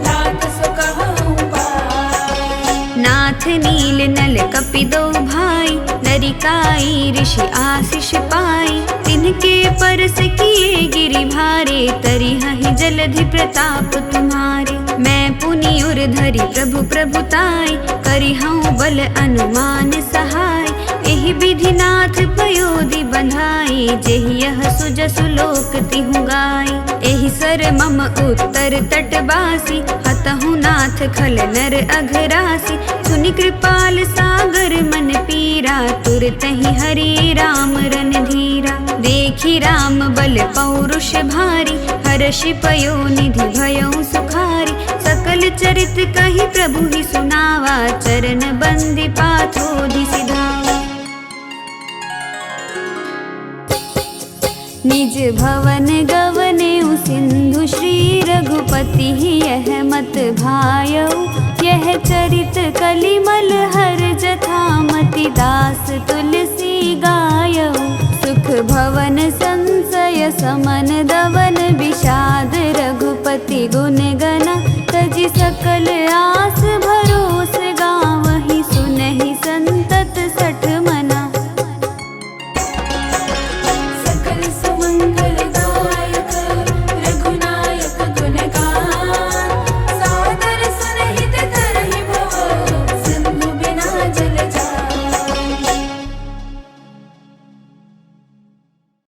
[SPEAKER 2] नाथ सो कहउँ पाय।
[SPEAKER 1] नाथ नील नल कपि दो भाई नरिकाई ऋषि आशीष पाई। तिनके परस किए गिरि भारे तरी हहि जलधि प्रताप तुम्हारे। मैं पुनि उर धरि प्रभु प्रभुताई करिहउँ बल अनुमान सहाय। एहि विधि नाथ पयोधि बंधाई जेहि यह सुजसु लोक तिहु गाई। एहि सर मम उत्तर तटवासी हतहु नाथ खल नर अघरासी। सुनि कृपाल सागर मन पीरा तुरतहि हरि राम रन धीरा। देखि राम बल पौरुष भारी हर्षि पयो निधि भयउ सुखारी। सकल चरित कहि प्रभु ही सुनावा चरण बंदी पाथोधि सिधावा। निज भवन गवने सिंधु श्री रघुपति यह मत भायऊ। यह चरित कलिमल हर जथामति दास तुलसी गायऊ। सुख भवन संशय समन दवन विषाद रघुपति गुण गण तजि सकल आ